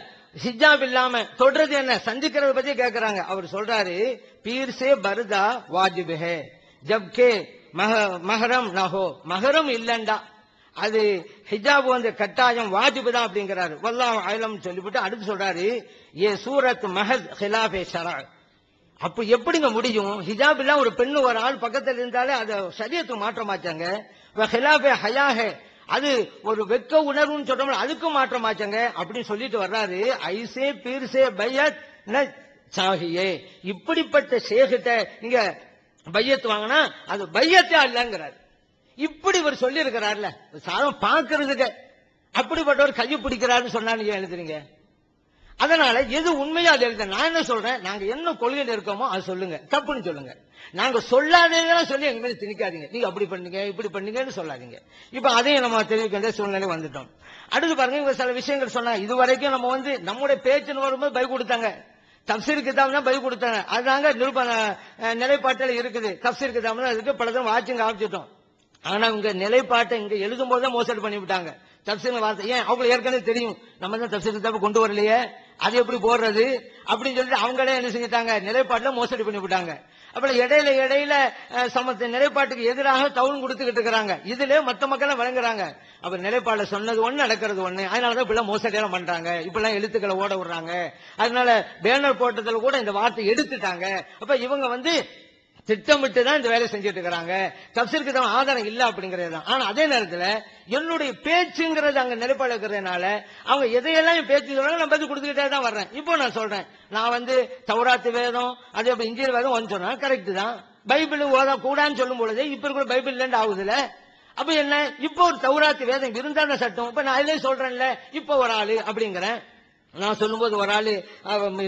ஹிஜாப் இல்லாம தொடர்றது என்ன சந்திக்கிறத பத்தி கேட்கிறாங்க. அவர் சொல்றாரு, பீர் சே பர்தா வாஜிப் ஹே ஜப்கே மஹரம் நஹோ, மஹரம் இல்லண்டா அது ஹிஜாப் வந்து கட்டாயம் வாஜிபு தான் அப்படிங்கிறாரு. வல்லாஹு அலம் சொல்லிவிட்டு அடுத்து சொல்றாரு, ஏ சூரத் மஹஸ் ஹிலாஃபே ஷரா. அப்ப எப்படிங்க முடியும்? ஹிஜாப் இல்ல ஒரு பெண்ணு ஒரு ஆள் பக்கத்தில் இருந்தாலே அதை ஷரியத்து மாற்றமாச்சாங்க. ஹிலாஃபே ஹயாஹே, அது ஒரு வெக்க உணர்வுன்னு சொல்றோம், அதுக்கும் மாற்றமாச்சாங்க அப்படின்னு சொல்லிட்டு வர்றாரு. ஐசே பீர்சே பையத் ந சாஹியே, இப்படிப்பட்ட ஷேகிட்ட நீங்க பையத் வாங்கினா அது பையத்தே அல்லங்கிறாரு. இப்படி இவர் சொல்லி இருக்கிறார்ல, சாதம் பாக்குறதுக்கு அப்படிப்பட்டவர் கையை பிடிக்கிறாருன்னு சொன்னா நீங்க எழுதுறீங்க. அதனால எது உண்மையா அது எழுத. நான் என்ன சொல்றேன், நாங்க என்ன கொள்கையில் இருக்கோமோ அது சொல்லுங்க, தப்புன்னு சொல்லுங்க. நாங்க சொல்லாததெல்லாம் சொல்லி எங்க மேல திணிக்காதீங்க, நீங்க அப்படி பண்ணீங்க இப்படி பண்ணீங்கன்னு சொல்லாதீங்க. இப்ப அதையும் நம்ம தெரிவிக்க வேண்டிய சூழ்நிலை வந்துட்டோம். அடுத்து பாருங்க, இவங்க சில விஷயங்கள் சொன்னா, இதுவரைக்கும் நம்ம வந்து நம்முடைய பேச்சுன்னு வரும்போது பை கொடுத்தாங்க, தப்சீர் கிதாப் தான் பை கொடுத்தாங்க, அதுதாங்க நிரூபண நிலைப்பாட்டில் இருக்குது. தப்சீர் கிதாப் தான் இருக்கு, பலதும் வாட்சிங்க ஆரம்பிச்சிட்டோம். ஆனா உங்க நிலைப்பாட்டை இங்க எழுதும் போது தான் மோசடி பண்ணி விட்டாங்க. தப்சீர் வார்த்தை ஏன் அவங்களுக்கு ஏற்கனவே தெரியும், நம்ம தான் தப்சீர் கிதாபை கொண்டு வரலையே, அது எப்படி போடுறது அப்படின்னு சொல்லிட்டு அவங்களே என்ன செஞ்சிட்டாங்க, நிலைப்பாட்டுல மோசடி பண்ணி விட்டாங்க. அப்புறம் இடையில சமத்த நிலைப்பாட்டுக்கு எதிராக தவுன் கொடுத்துக்கிட்டு இருக்கிறாங்க. இதுல மத்த மக்கள் வழங்குறாங்க. அவர் நிலைப்பாடுல சொன்னது ஒண்ணு நடக்கிறது ஒண்ணு, அதனாலதான் இப்ப மோசடியெல்லாம் பண்றாங்க, இப்பெல்லாம் எழுத்துக்களை ஓட விடுறாங்க. அதனால பேனர் போட்டதுல கூட இந்த வார்த்தை எடுத்துட்டாங்க. அப்ப இவங்க வந்து திட்டமிட்டு தான் இந்த வேலை செஞ்சுட்டு இருக்கிறாங்க. தப்சீருக்கு தான் ஆதாரம் இல்ல அப்படிங்கிறது தான். ஆனா அதே நேரத்தில் என்னுடைய பேச்சுங்கிறது அங்க நிலைப்பாடு இருக்கிறதுனால அவங்க எதையெல்லாம் பேச்சு சொல்றாங்க நான் பதில் கொடுத்துக்கிட்டே தான் வர்றேன். இப்போ நான் சொல்றேன், நான் வந்து தௌராத்து வேதம் அதே இன்ஜீல் வேதம் ஒன்று சொன்னா கரெக்ட் தான். பைபிள் ஓத கூடான்னு சொல்லும் பொழுது இப்ப இருக்கிற பைபிள் இல்லைன்னு ஆகுதுல. அப்ப என்ன, இப்போ ஒரு தௌராத்து வேதம் இருந்தான சட்டம். இப்ப நான் அதிலே சொல்றேன்ல, இப்போ ஒரு ஆளு அப்படிங்கிறேன். நான் சொல்லும் போது ஒரு ஆளு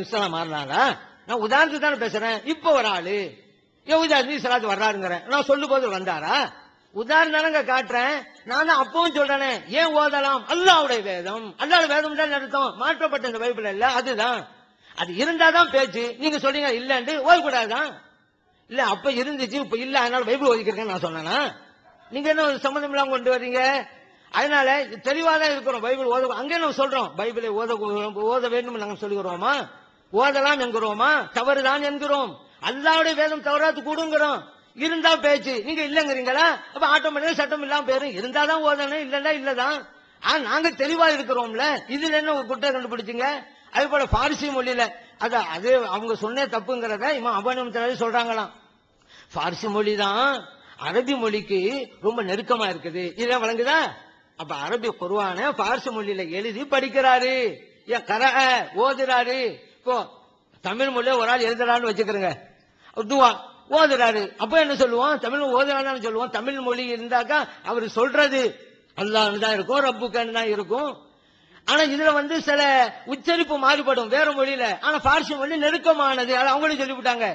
இஸ்லாம் மாறினாரா? நான் உதாரணத்துக்கு தானே பேசுறேன். இப்போ ஒரு ஆளு யஹூதி வர்றாருங்கிறேன், நான் சொல்லும் போது வந்தாரா? உதாரணங்க காட்டுறேன். நான் தான் அப்பவும் சொல்றேனே, ஏன் ஓதலாம், அல்லாஹ்வுடைய வேதம், அல்லாஹ்வுடைய வேதம் தான் அர்த்தம், மாற்றப்பட்ட இந்த பைபிள் இல்ல, அதுதான். அது இருந்தாதான் பேச்சு. நீங்க சொல்றீங்க இல்லன்னு ஓதக்கூடாதான். இல்ல அப்ப இருந்துச்சு இப்ப இல்ல அதனால பைபிள் ஓதிக்கிறேன்னு நான் சொன்னேனா? நீங்க என்ன சம்பந்தம் இல்லாம கொண்டு வர்றீங்க? அதனால தெளிவாதான் இருக்கிறோம். பைபிள் ஓத அங்கே நம்ம சொல்றோம், பைபிளை ஓத வேண்டும் நாங்க சொல்லுகிறோமா? ஓதலாம் என்கிறோமா? தவறுதான் என்கிறோம். அல்லாஹ்வுடைய வேதம் தவறாத்து கூடுங்கிறோம். இருந்தா பேச்சு, நீங்க இல்லங்கிறீங்களா? அப்ப ஆட்டோமேட்டிக்கா சட்டம் இல்லாம போயிரும். இருந்தாதான் ஓதணும், இல்லன்னா இல்லதான். நாங்க தெளிவா இருக்கிறோம்ல, இதுல என்ன ஒரு குற்றம் கண்டுபிடிச்சுங்க? அது போல பாரிசி மொழியில அது அவங்க சொன்ன தப்புங்கிறத இவன் அபனம் சொல்றாங்களாம். பாரிசி மொழி தான் அரபி மொழிக்கு ரொம்ப நெருக்கமா இருக்குது. இதை வழங்குதா? அப்ப அரபி குர்ஆன பாரிசி மொழியில எழுதி படிக்கிறாரு, ஓதுறாரு. இப்போ தமிழ் மொழியில ஒரு ஆள் எழுதுறான்னு வச்சுக்கிறேங்க, துவா ஓதுறாரு. அப்ப என்ன சொல்லுவோம், தமிழ் ஓதுறான்னு சொல்லுவோம். தமிழ் மொழி இருந்தாக்கா அவர் சொல்றது அல்லாஹ்னு தான் இருக்கும், ரப்புக்கன்னு தான் இருக்கும். ஆனா இதுல வந்து சில உச்சரிப்பு மாறுபடும் வேற மொழியில. ஆனா பார்சி மொழி நெருக்கமானது, அது அவங்களும் சொல்லிவிட்டாங்க.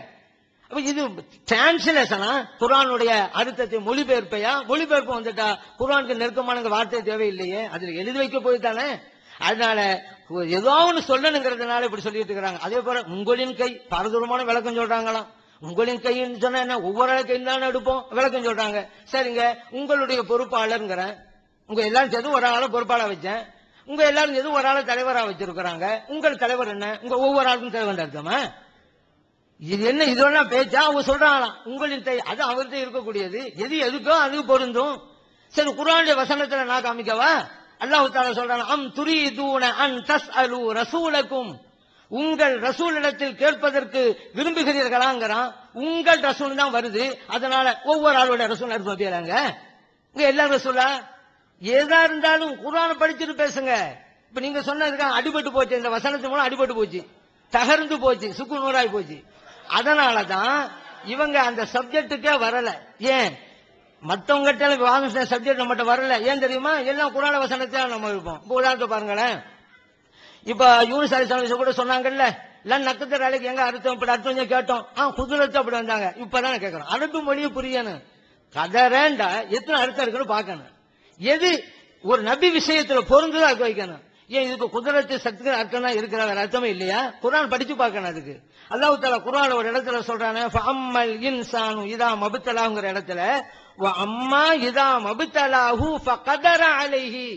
அப்ப இது டிரான்ஸ்லேஷனா, குர்ஆனுடைய அர்த்தத்தை மொழிபெயர்ப்பையா? மொழிபெயர்ப்பு வந்துட்டா குர்ஆனுக்கு நெருக்கமான வார்த்தை தேவையில்லையே, அதுல எழுதி வைக்க போய்தானே. அதனால ஏதோ ஒன்று சொல்லணுங்கிறதுனால இப்படி சொல்லிட்டு இருக்கிறாங்க. அதே போல உங்களின் கை பரதூரமான விளக்கம் சொல்றாங்களாம். உங்களின் கைன்னு சொன்னா என்ன, ஒவ்வொரு கையும் தானே எடுப்போம், விளக்கம் சொல்றாங்க. சரிங்க, உங்களுடைய பொறுப்பாளர்ங்கிற உங்க எல்லாரும் சேர்ந்து ஒரு ஆளை பொறுப்பாளர் வச்சேன், உங்க எல்லாரும் சேர்ந்து ஒரு ஆளை தலைவரா வச்சிருக்கிறாங்க. உங்கள் தலைவர் என்ன, உங்க ஒவ்வொரு ஆளுக்கும் தலைவர் அர்த்தமா? இது என்ன, இதெல்லாம் பேச்சா? அவங்க சொல்றாங்களாம் உங்களின் கை, அது அவர்கிட்ட இருக்கக்கூடியது, எது எதுக்கோ அது பொருந்தும். சரி, குர்ஆனுடைய வசனத்துல நான் காமிக்கவா? அல்லாஹ் தஆலா சொல்றாங்க, அம் துரீதுன அன் தஸ்அலு ரசூலக்கும், உங்கள் ரசூலிடத்தில் கேட்பதற்கு விரும்புகிறீர்களாங்கிறான். உங்கள் ரசூல் தான் வருது, அதனால ஒவ்வொரு ஆளுடைய ரசூல் அனுப்பியாங்க. இங்க எல்லா ரசூலா ஏதா இருந்தாலும் குர்ஆனை படிச்சுட்டு பேசுங்க. இப்ப நீங்க சொன்னதுக்கு அடிபட்டு போச்சு, இந்த வசனத்து மூலம் அடிபட்டு போச்சு, தகர்ந்து போச்சு, சுக்கு நூறாய் போச்சு. அதனாலதான் இவங்க அந்த சப்ஜெக்டுக்கே வரல. ஏன் மத்தவங்கிட்ட சப்ஜெக்ட் நம்மகிட்ட வரல? ஏன் தெரியுமா? எல்லாம் குர்ஆன் வசனத்தை நம்ம இருப்போம். உதாரணத்தை பாருங்களேன், இப்ப யூனுஸ் அலைஹிஸ்ஸலாம் கூட சொன்னாங்கல்ல, லன் நக்கத்தர் அலைக்கு எங்க அர்த்தம், இப்படி அர்த்தம் கேட்டோம். குதிரத்து அப்படி வந்தாங்க. இப்பதான் கேட்கறோம் அரபு மொழியை புரியணும். கதறேண்டா எத்தனை அர்த்தம் இருக்குன்னு பார்க்கணும். எது ஒரு நபி விஷயத்துல பொருந்துதோ அதுக்கு வைக்கணும். ஏன் இதுக்கு குதிரத்து சக்தி அர்த்தம் தான் இருக்கிற வேற அர்த்தமே இல்லையா? குர்ஆன் படிச்சு பார்க்கணும். அதுக்கு அல்லாஹ் தஆலா குர்ஆன்ல ஒரு இடத்துல சொல்றானே, ஃபஅம்மல் இன்சானு இதா மப்தலாஹுங்கிற இடத்துல வஅம்மா இதா மப்தலாஹு ஃபகதர அலைஹி,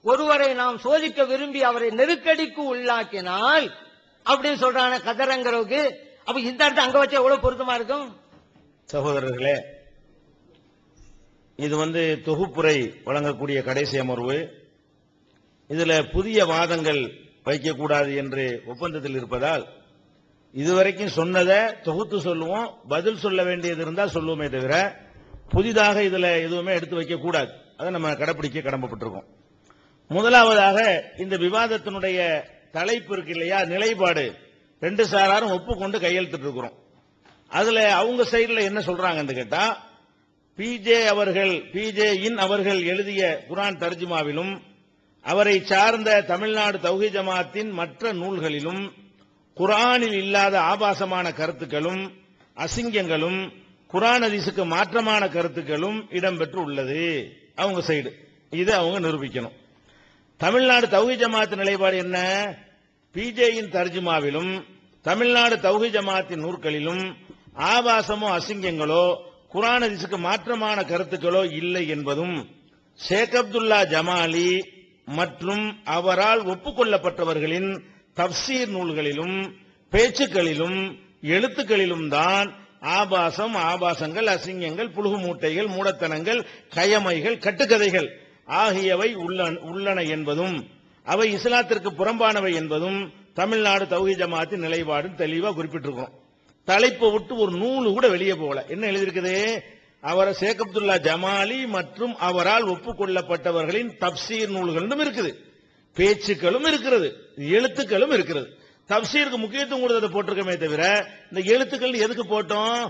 ஒருவரை நாம் சோதிக்க விரும்பி அவரை நெருக்கடிக்கு உள்ளாக்கினால் அப்படின்னு சொல்றானே கதரங்கிறவுக்கு. அப்ப இந்த அர்த்தம் அங்க வச்சா எவ்வளவு பொருத்தமா இருக்கும்? சகோதரர்களே, இது தொகுப்புரை வழங்கக்கூடிய கடைசி அமர்வு. இதுல புதிய வாதங்கள் வைக்கக்கூடாது என்று ஒப்பந்தத்தில் இருப்பதால் இதுவரைக்கும் சொன்னதை தொகுத்து சொல்லுவோம். பதில் சொல்ல வேண்டியது இருந்தால் சொல்லுவோமே தவிர புதிதாக இதுல எதுவுமே எடுத்து வைக்க கூடாது. அதை நம்ம கடைபிடிக்க கடமைப்பட்டிருக்கோம். முதலாவதாக இந்த விவாதத்தினுடைய தலைப்பு இருக்கு இல்லையா, நிலைப்பாடு. ரெண்டு சாராரும் ஒப்புக்கொண்டு கையெழுத்திட்டு இருக்கிறோம். அதுல அவங்க சைடுல என்ன சொல்றாங்கன்னு கேட்டா, பிஜே அவர்கள் எழுதிய குர்ஆன் தர்ஜுமாவிலும் அவரை சார்ந்த தமிழ்நாடு தௌஹீத் ஜமாஅத்தின் மற்ற நூல்களிலும் குர்ஆனில் இல்லாத ஆபாசமான கருத்துக்களும் அசிங்கங்களும் குர்ஆன் ஹதீஸுக்கு மாற்றமான கருத்துக்களும் இடம்பெற்று உள்ளது. அவங்க சைடு இதை அவங்க நிரூபிக்கணும். தமிழ்நாடு தௌஹீத் ஜமாஅத் நிலைப்பாடு என்ன? பிஜேயின் தர்ஜுமாவிலும் தமிழ்நாடு தௌஹீத் ஜமாஅத்தின் நூற்களிலும் ஆபாசமோ அசிங்கங்களோ குர்ஆன் ஹதீஸுக்கு மாற்றமான கருத்துக்களோ இல்லை என்பதும், ஷேக் அப்துல்லா ஜமாலி மற்றும் அவரால் ஒப்புக்கொள்ளப்பட்டவர்களின் தப்சீர் நூல்களிலும் பேச்சுக்களிலும் எழுத்துக்களிலும் தான் ஆபாசங்கள் அசிங்கங்கள் புழுகு மூட்டைகள் மூடத்தனங்கள் கயமைகள் கட்டுக்கதைகள் ஆகியவை உள்ளன என்பதும் அவை இஸ்லாத்திற்கு புறம்பானவை என்பதும் தமிழ்நாடு தௌஹீத் ஜமாஅத்தின் நிலைப்பாடு தெளிவா குறிப்பிட்டிருக்கிறோம். தலைப்பை விட்டு ஒரு நூலு கூட வெளியே போகல. என்ன எழுதியிருக்குது? அவரை ஷேக் அப்துல்லா ஜமாலி மற்றும் அவரால் ஒப்புக்கொள்ளப்பட்டவர்களின் தப்சீர் நூல்களும் இருக்குது, பேச்சுக்களும் இருக்கிறது, எழுத்துக்களும் இருக்கிறது. தப்சீருக்கு முக்கியத்துவம் கொடுத்ததை போட்டிருக்கமே தவிர இந்த எழுத்துக்கள் எதுக்கு போட்டோம்?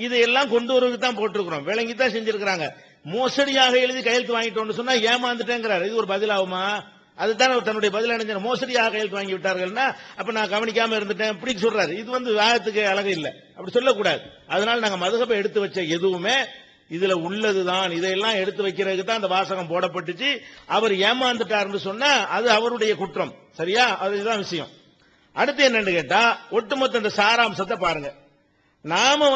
இதையெல்லாம் கொண்டு வருவதுக்கு தான் போட்டிருக்கிறோம். விளங்கித்தான் செஞ்சிருக்கிறாங்க. மோசடியாக எழுதி கையெழுத்து வாங்கிட்டோம்னு சொன்னா ஏமாந்துட்டேங்கிறார். இது ஒரு பதிலாகுமா? அதுதான் அவர் தன்னுடைய பதில் அடைஞ்ச. மோசடியாக கையெழுத்து வாங்கி விட்டார்கள்னா அப்ப நான் கவனிக்காம இருந்துட்டேன் இப்படி சொல்றாரு. இது வாதத்துக்கு அழகு இல்லை, அப்படி சொல்லக்கூடாது. அதனால நாங்க மதுஹபை எடுத்து வச்ச எதுவுமே இதுல உள்ளதுதான். இதையெல்லாம் எடுத்து வைக்கிறதுக்கு தான் அந்த வாசகம் போடப்பட்டுச்சு. அவர் ஏமாந்துட்டார்னு சொன்னா அது அவருடைய குற்றம். சரியா? அதுதான் விஷயம். அடுத்து என்னன்னு கேட்டா, ஒட்டுமொத்த இந்த சாராம்சத்தை பாருங்க. நாம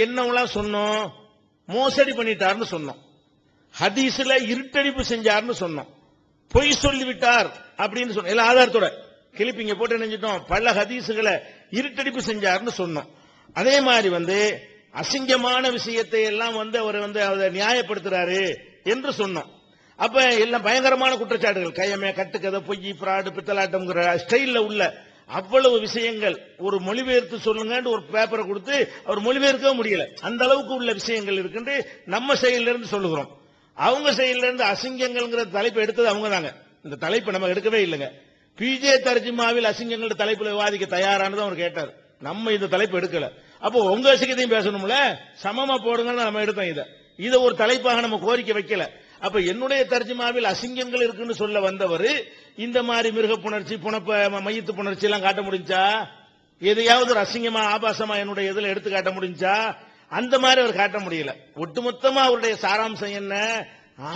என்னவெல்லாம் சொன்னோம்? மோசடி பண்ணிட்டார்னு சொன்னோம், ஹதீஸ்ல இருட்டடிப்பு செஞ்சார்னு சொன்னோம், பொய் சொல்லிவிட்டார் அப்படின்னு சொன்னோம். எல்லாம் ஆதாரத்தோட கிளிப்பிங்க போட்டு நினைச்சிட்டோம். பல ஹதீசுகளை இருட்டடிப்பு செஞ்சார்னு சொன்னோம். அதே மாதிரி அசிங்கமான விஷயத்தை எல்லாம் அவர் அதை நியாயப்படுத்துறாரு என்று சொன்னோம். அப்ப எல்லாம் பயங்கரமான குற்றச்சாட்டுகள், கையமே கட்டுக்கதை பொய் பிராடு பித்தலாட்டம்ங்கிற ஸ்டைல்ல உள்ள அவ்வளவு விஷயங்கள். ஒரு மொழிபெயர்த்து சொல்லுங்க ஒரு பேப்பரை கொடுத்து அவர் மொழிபெயர்க்க முடியல, அந்த அளவுக்கு உள்ள விஷயங்கள் இருக்குன்னு நம்ம செயல இருந்து சொல்லுகிறோம். அவங்க செயல இருந்து அசிங்கங்கள்ங்கிற தலைப்பு எடுத்தது அவங்க தாங்க. இந்த தலைப்பு நம்ம எடுக்கவே இல்லைங்க. பிஜே தர்ஜுமாவில் அசிங்கங்கள் தலைப்புல விவாதிக்க தயாரானது அவர் கேட்டார். நம்ம இந்த தலைப்பு எடுக்கல. அப்போ உங்க அசிங்கத்தையும் பேசணும்ல, சமமா போடுங்கன்னு நம்ம எடுத்தோம். இதை ஒரு தலைப்பாக நம்ம கோரிக்கை வைக்கல. அப்ப என்னுடைய தர்ஜுமாவில் அசிங்கங்கள் இருக்குன்னு சொல்ல வந்தவர் இந்த மாதிரி மிருக புணர்ச்சி மையத்து புணர்ச்சி எல்லாம் காட்ட முடிஞ்சா? எதையாவது ஒரு அசிங்கமா ஆபாசமா என்னுடைய இதுல எடுத்து காட்ட முடிஞ்சா? அந்த மாதிரி அவர் காட்ட முடியல. ஒட்டுமொத்தமா அவருடைய சாராம்சம் என்ன?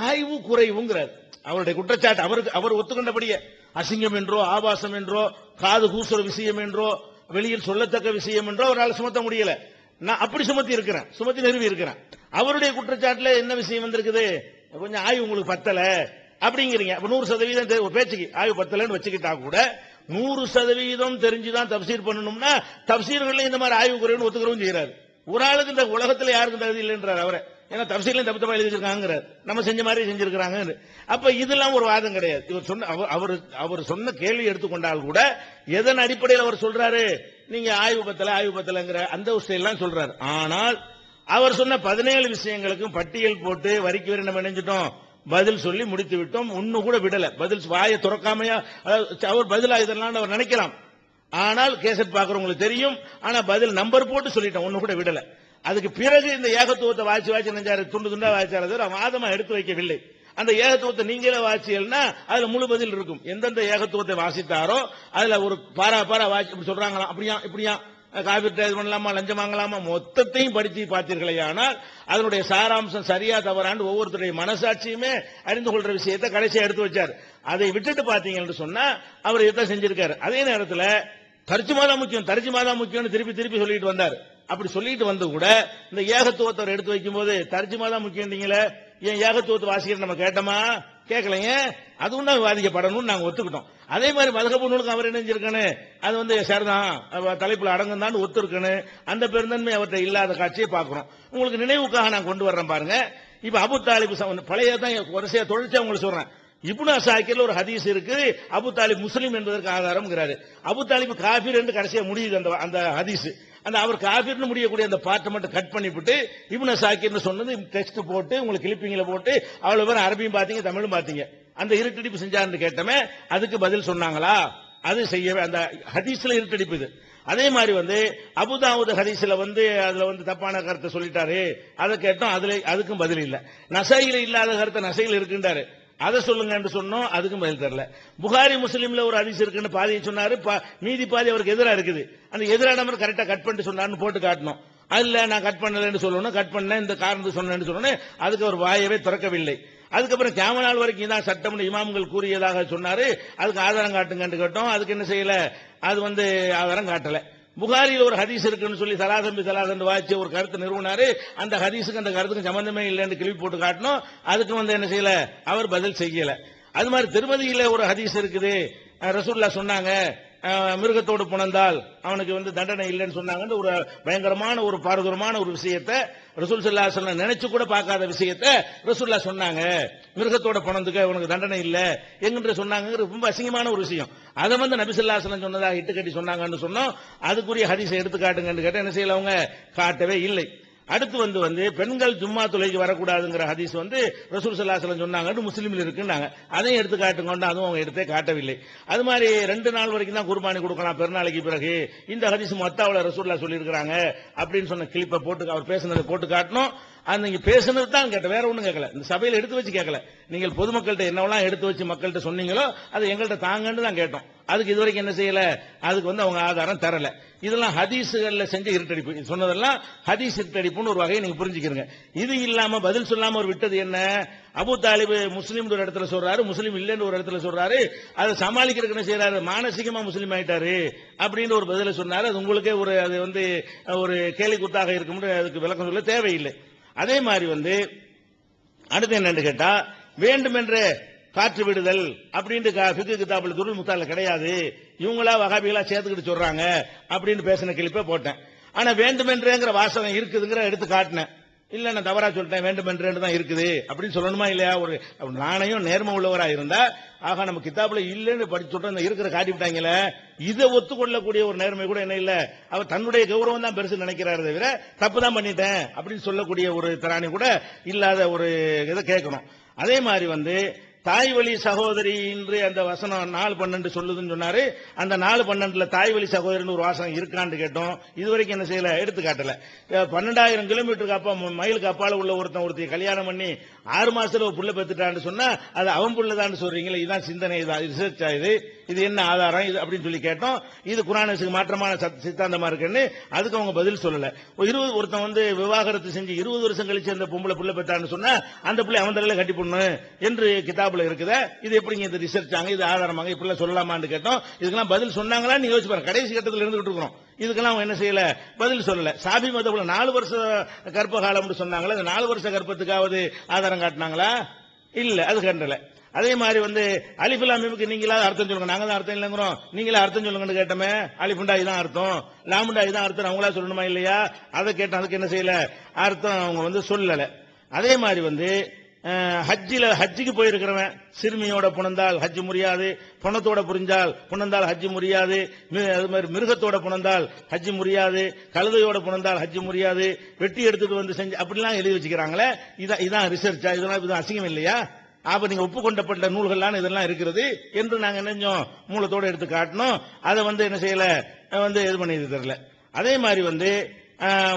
ஆய்வு குறைவுங்கிறார். அவருடைய குற்றச்சாட்டு அவர் ஒத்துக்கொண்டபடியே அசிங்கம் என்றோ ஆபாசம் என்றோ காது கூசுற விஷயம் என்றோ வெளியில் சொல்லத்தக்க விஷயம் என்றோ அவரால் சுமத்த முடியல. நான் அப்படி சுமத்தி நிறுவி இருக்கிறேன். அவருடைய குற்றச்சாட்டுல என்ன விஷயம் வந்திருக்குது? கொஞ்சம் ஆய்வு உங்களுக்கு பத்தல அப்படிங்கிறீங்க. 100% பேச்சுக்கு ஆய்வு பத்தலன்னு வச்சுக்கிட்டா கூட 100% தெரிஞ்சுதான் தப்சீர் பண்ணணும்னா தப்சீர்கள் இந்த மாதிரி ஆய்வு குறைவுன்னு ஒத்துக்கிறவும் செய்யறாரு. ஒரு ஆளுக்கு இந்த உலகத்துல யாருக்கும் தகுதி இல்லைன்றார் அவரை. ஏன்னா தப்சீர்ல தப்பு எழுதிருக்காங்க, நம்ம செஞ்ச மாதிரி செஞ்சிருக்கிறாங்க. அப்ப இதெல்லாம் ஒரு வாதம் கிடையாது. இவர் சொன்ன அவர் சொன்ன கேள்வி எடுத்துக்கொண்டால் கூட எதன் அடிப்படையில் அவர் சொல்றாரு? நீங்க ஆய்வு பத்தலங்கிற அந்த விஷயம் சொல்றாரு. ஆனால் அவர் சொன்ன 17 விஷயங்களுக்கும் பட்டியல் போட்டு வரிக்கு வரை நம்ம நினைஞ்சிட்டோம், பதில் சொல்லி முடித்து விட்டோம். ஒன்னு கூட விடல. பதில் வாயை துறக்காமையா அவர் பதிலா இதெல்லாம் அவர் நினைக்கலாம். ஆனால் கேசட் பாக்குறவங்களுக்கு தெரியும். ஆனா பதில் நம்பர் போட்டு சொல்லிட்டோம், ஒன்னு கூட விடல. அதுக்கு பிறகு இந்த ஏகத்துவத்தை வாய்ச்சி நினைச்சாரு, துண்டு துண்டா வாய்ச்சாரு, வாதமா எடுத்து வைக்கவில்லை. அந்த ஏகத்துவத்தை நீங்களே வாசிச்சீங்கன்னா அதுல முழு பதில் இருக்கும். எந்தெந்த ஏகத்துவத்தை வாசித்தாரோ அதுல ஒரு பாரா வாசி இப்படி சொல்றாங்களாம், அப்படியா இப்படியா காப்பீட்டு இது பண்ணலாமா, லஞ்சம் வாங்கலாமா, மொத்தத்தையும் படித்து பார்த்தீர்களே ஆனால் அதனுடைய சாராம்சம் சரியா தவறான்னு ஒவ்வொருத்தருடைய மனசாட்சியுமே அறிந்து கொள்ற விஷயத்தை கடைசியா எடுத்து வச்சார். அதை விட்டுட்டு பாத்தீங்கன்னு சொன்னா அவர் இதை செஞ்சிருக்காரு. அதே நேரத்தில் தர்ஜுமாதான் முக்கியம் திருப்பி சொல்லிட்டு வந்தார். அப்படி சொல்லிட்டு வந்து கூட இந்த ஏகத்துவத்தை எடுத்து வைக்கும் போது தர்ஜுமாதான் முக்கியம், ஏன் ஏகத்துவத்தை வாசிக்கிற நம்ம கேட்டோமா, கேட்கலைங்க, அதுவும் தான் விவாதிக்கப்படணும்னு நாங்க ஒத்துக்கிட்டோம். அதே மாதிரி மதுகபு நூலுக்கு அவர் இணைஞ்சிருக்கணும், அது வந்து சரிதான் தலைப்புல அடங்கும் தான் ஒத்துருக்கணும். அந்த பெருந்தன்மை அவர்கிட்ட இல்லாத காட்சியை பார்க்கிறோம். உங்களுக்கு நினைவுக்காக நான் கொண்டு வர்றேன் பாருங்க. இப்ப அபு தாலிப் பழைய தான் வரிசையா தொடர்ச்சியா உங்களுக்கு சொல்றேன். இப்னு அசாக்கிர்ல ஒரு ஹதீஸ் இருக்கு, அபு தாலிப் முஸ்லிம் என்பதற்கு ஆதாரம்ங்கிறாரு. அபு தாலிப் காஃபிர் என்று கடைசியா முடியுது அந்த ஹதீஸ். அந்த அவர் காஃபிர்னு முடியக்கூடிய அந்த பாட்டை மட்டும் கட் பண்ணிவிட்டு இப்னு அசாக்கிர்னு சொன்னது டெக்ஸ்ட் போட்டு உங்களுக்கு கிளிப்பிங்ல போட்டு அவ்வளவு பேர் அரபியும் பாத்தீங்க தமிழும் பாத்தீங்க. அந்த இருட்டடிப்பு செஞ்சாருன்னு கேட்டமே அதுக்கு பதில் சொன்னாங்களா? அது செய்யவே அந்த ஹதீஸ்ல இருட்டடிப்பு இது. அதே மாதிரி வந்து அபுதாவுத் ஹதீஸ்ல வந்து அதுல வந்து தப்பான கருத்தை சொல்லிட்டாரு, அதை கேட்டோம், அதுக்கும் பதில் இல்ல. நசையில இல்லாத கருத்தை நசையில் இருக்குன்றாரு, அதை சொல்லுங்க என்று சொன்னோம், அதுக்கும் பதில் தெரியல. புகாரி முஸ்லிம்ல ஒரு ஹதீஸ் இருக்குன்னு பாதியை சொன்னாரு, மீதி பாதி அவருக்கு எதிராக இருக்குது. அந்த எதிரான கரெக்டா கட் பண்ணிட்டு சொன்னாருன்னு போட்டு காட்டணும். அதுல நான் கட் பண்ணலன்னு சொல்லணும், கட் பண்ண இந்த காரணத்தை சொன்னேன்னு சொல்லணும், அதுக்கு ஒரு வாயவே திறக்கவில்லை. அதுக்கப்புறம் கியாமத் நாள் வரைக்கும் இதான் சட்டம் இமாம்கள் கூறியதாக சொன்னாரு, அதுக்கு ஆதாரம் காட்டுங்கன்னு கேட்டோம், அதுக்கு என்ன செய்யல, அது வந்து ஆதாரம் காட்டல. புகாரியில் ஒரு ஹதீஸ் இருக்குன்னு சொல்லி தலாசம்பி வாய்ச்சி ஒரு கருத்து நிறுவனாரு, அந்த ஹதீஸுக்கு அந்த கருத்துக்கு சம்பந்தமே இல்லைன்னு கிளி போட்டு காட்டணும், அதுக்கு வந்து என்ன செய்யல, அவர் பதில் செய்யல. அது மாதிரி திருமதியில ஒரு ஹதீஸ் இருக்குது, ரசூலுல்லாஹ் சொன்னாங்க மிருகத்தோடு புணர்ந்தால் அவனுக்கு வந்து தண்டனை இல்லைன்னு சொன்னாங்க. ஒரு பயங்கரமான ஒரு பாரதூரமான ஒரு விஷயத்தை ரசூல் ஸல்லல்லாஹு அலைஹி வஸல்லம் நினைச்சு கூட பார்க்காத விஷயத்தை ரசூலுல்லாஹ் சொன்னாங்க, மிருகத்தோட புணர்ந்துக்க உனக்கு தண்டனை இல்லை என்கின்ற சொன்னாங்க. ரொம்ப அசிங்கமான ஒரு விஷயம். அதை வந்து நபி ஸல்லல்லாஹு அலைஹி வஸல்லம் சொன்னதா இட்டு கட்டி சொன்னாங்கன்னு சொன்னோம். அதுக்குரிய ஹதீஸை எடுத்து காட்டுங்கன்னு கேட்ட என்ன செய்யல, அவங்க காட்டவே இல்லை. அடுத்து வந்து பெண்கள் ஜும்மா தொலைக்கு வரக்கூடாதுங்கிற ஹதீஸ் வந்து ரசூல் ஸல்லல்லாஹு அலைஹி வஸல்லம் சொன்னாங்க, முஸ்லிம்ல இருக்குன்னாங்க, அதையும் எடுத்து காட்டுங்க, அதுவும் அவங்க எடுத்தே காட்டவில்லை. அது மாதிரி 2 நாள் வரைக்கும் தான் குர்பானி கொடுக்கலாம் பெருநாளைக்கு பிறகு, இந்த ஹதீஸ் மொத்தாவுல ரசூலுல்லாஹ் சொல்லியிருக்காங்க அப்படின்னு சொன்ன கிளிப்பை போட்டு அவர் பேசுனதை போட்டு காட்டணும். அது நீங்க பேசுனது தான் கேட்ட, வேற ஒண்ணும் கேட்கல, இந்த சபையில எடுத்து வச்சு கேட்கல. நீங்கள் பொதுமக்கள்கிட்ட என்னவெல்லாம் எடுத்து வச்சு மக்கள்கிட்ட சொன்னீங்களோ அது எங்கள்கிட்ட தாங்கன்னு தான் கேட்டோம். அதுக்கு இதுவரைக்கும் என்ன செய்யல, அதுக்கு வந்து அவங்க ஆதாரம் தரல. இதெல்லாம் ஹதீஸுகள்ல செஞ்ச இருட்டடிப்பு, சொன்னதெல்லாம் ஹதீஸ் இருட்டடிப்புன்னு ஒரு வகையை நீங்க புரிஞ்சுக்கிறீங்க. இது இல்லாம பதில் சொல்லாம ஒரு விட்டது என்ன, அபு தாலிப் முஸ்லீம் ஒரு இடத்துல சொல்றாரு, முஸ்லீம் இல்லைன்னு ஒரு இடத்துல சொல்றாரு, அதை சமாளிக்கிறதுக்கு என்ன செய்யறாரு, மானசீகமா முஸ்லீம் ஆயிட்டாரு அப்படின்னு ஒரு பதில சொன்னாரு. அது உங்களுக்கே ஒரு அது வந்து ஒரு கேலி குத்தாக இருக்கும், அதுக்கு விளக்கம் சொல்ல தேவையில்லை. அதே மாதிரி வந்து அடுத்து என்னன்னு கேட்டா, வேண்டுமென்றே காற்று விடுதல் அப்படின்ட்டு ஃபிக்ஹ் கிதாபுல் துருல் முத்தால கிடையாது, இவங்களா வஹாபிகளா சேர்த்துக்கிட்டு சொல்றாங்க அப்படின்னு பேசின கிளிப்பை போட்டேன். ஆனா வேண்டுமென்றேங்கிற வாசகம் இருக்குதுங்கிற எடுத்து காட்டினேன். இல்ல நான் தவறா சொல்லிட்டேன், வேண்டுமென்றேன்னு தான் இருக்குது அப்படின்னு சொல்லணுமா இல்லையா? ஒரு நாணயம் நேர்மை உள்ளவரா இருந்தா, ஆக நம்ம கிதாபுல இல்லைன்னு படிச்சு சொல்ற இருக்கிற காட்டிவிட்டாங்களே, இதை ஒத்துக்கொள்ளக்கூடிய ஒரு நேர்மை கூட என்ன இல்ல, அவர் தன்னுடைய கௌரவம் தான் பெருசு நினைக்கிறாரு தவிர தப்பு தான் பண்ணிட்டேன் அப்படின்னு சொல்லக்கூடிய ஒரு திராணி கூட இல்லாத ஒரு இதை கேட்கணும். அதே மாதிரி வந்து தாய் வழி சகோதரி என்று அந்த வசனம் 4:12 சொல்லுதுன்னு சொன்னாரு. அந்த 4:12 தாய் வழி சகோதரின்னு ஒரு வாசகம் இருக்கான்னு கேட்டோம். இதுவரைக்கும் என்ன செய்யல, எடுத்து காட்டல. 12,000 கிலோமீட்டருக்கு அப்பா மைலுக்கு அப்பால உள்ள ஒருத்தி கல்யாணம் பண்ணி 6 மாசத்துல ஒரு புள்ள பெத்துட்டான்னு சொன்னா அது அவன் புள்ளதான்னு சொல்றீங்களே, இதுதான் சிந்தனை, இதான் ரிசர்ச் ஆயுது, இது என்ன ஆதாரம் இது அப்படின்னு சொல்லி கேட்டோம். இது குர்ஆனுக்கு மாற்றமான சித்தாந்தமா இருக்குன்னு அதுக்கு அவங்க பதில் சொல்லல. ஒருத்தன் வந்து விவாகரத்து செஞ்சு 20 வருஷம் கழிச்சு அந்த பொம்பளை புள்ள பெத்தான்னு சொன்னா அந்த பிள்ளை அவன் தலையில கட்டி போடணும் என்று கிதாபுல இருக்குதா, இது எப்படிங்க இது ரிசர்ச் ஆங்க, இது ஆதாரமாங்க, இப்படி சொல்லலாமான்னு கேட்டோம். இதுக்கெல்லாம் பதில் சொன்னாங்களான்னு யோசிச்சு பாருங்க. கடைசி கட்டத்தில் இருந்துகிட்டு இருக்கிறோம், இதுக்கெல்லாம் அவங்க என்ன செய்யல, பதில் சொல்லல. சாபி மதபுல 4 வருஷ கர்ப்ப காலம் சொன்னாங்களா, அந்த 4 வருஷ கர்ப்பத்துக்காவது ஆதாரம் காட்டினாங்களா? இல்ல, அது கண்டல. அதே மாதிரி வந்து அலிஃபுல்லாம் மீமுக்கு நீங்களா அர்த்தம் சொல்லுங்க, நாங்க தான் அர்த்தம் இல்லைங்கிறோம், நீங்களே அர்த்தம் சொல்லுங்கன்னு கேட்டோமே. அலிஃபுண்டா இதான் அர்த்தம், லாமுண்டா இதான் அர்த்தம், அவங்களா சொல்லணுமா இல்லையா? அதை கேட்டோம், அதுக்கு என்ன செய்யல, அர்த்தம் அவங்க வந்து சொல்லல. அதே மாதிரி வந்து ஹஜ்ஜுக்கு போயிருக்கிறவன் சிறுமியோட புணர்ந்தால் ஹஜ் முடியாது, பணத்தோட புணர்ந்தால் ஹஜ் முடியாது, அது மாதிரி மிருகத்தோட புணர்ந்தால் ஹஜ் முடியாது, கழுதையோட புணர்ந்தால் ஹஜ் முடியாது, வெட்டி எடுத்துட்டு வந்து செஞ்சு அப்படிலாம் எழுதி வச்சுக்கிறாங்களே, இதான் ரிசர்ச்சா, இதெல்லாம் அசிங்கம் இல்லையா? அப்ப நீங்க ஒப்புக்கொண்டப்பட்ட நூல்கள்லாம் இதெல்லாம் இருக்கிறது என்று நாங்க நினைஞ்சோம், மூலத்தோட எடுத்து காட்டணும். அதை வந்து என்ன செய்யல, வந்து இது பண்ணி தெரியல. அதே மாதிரி வந்து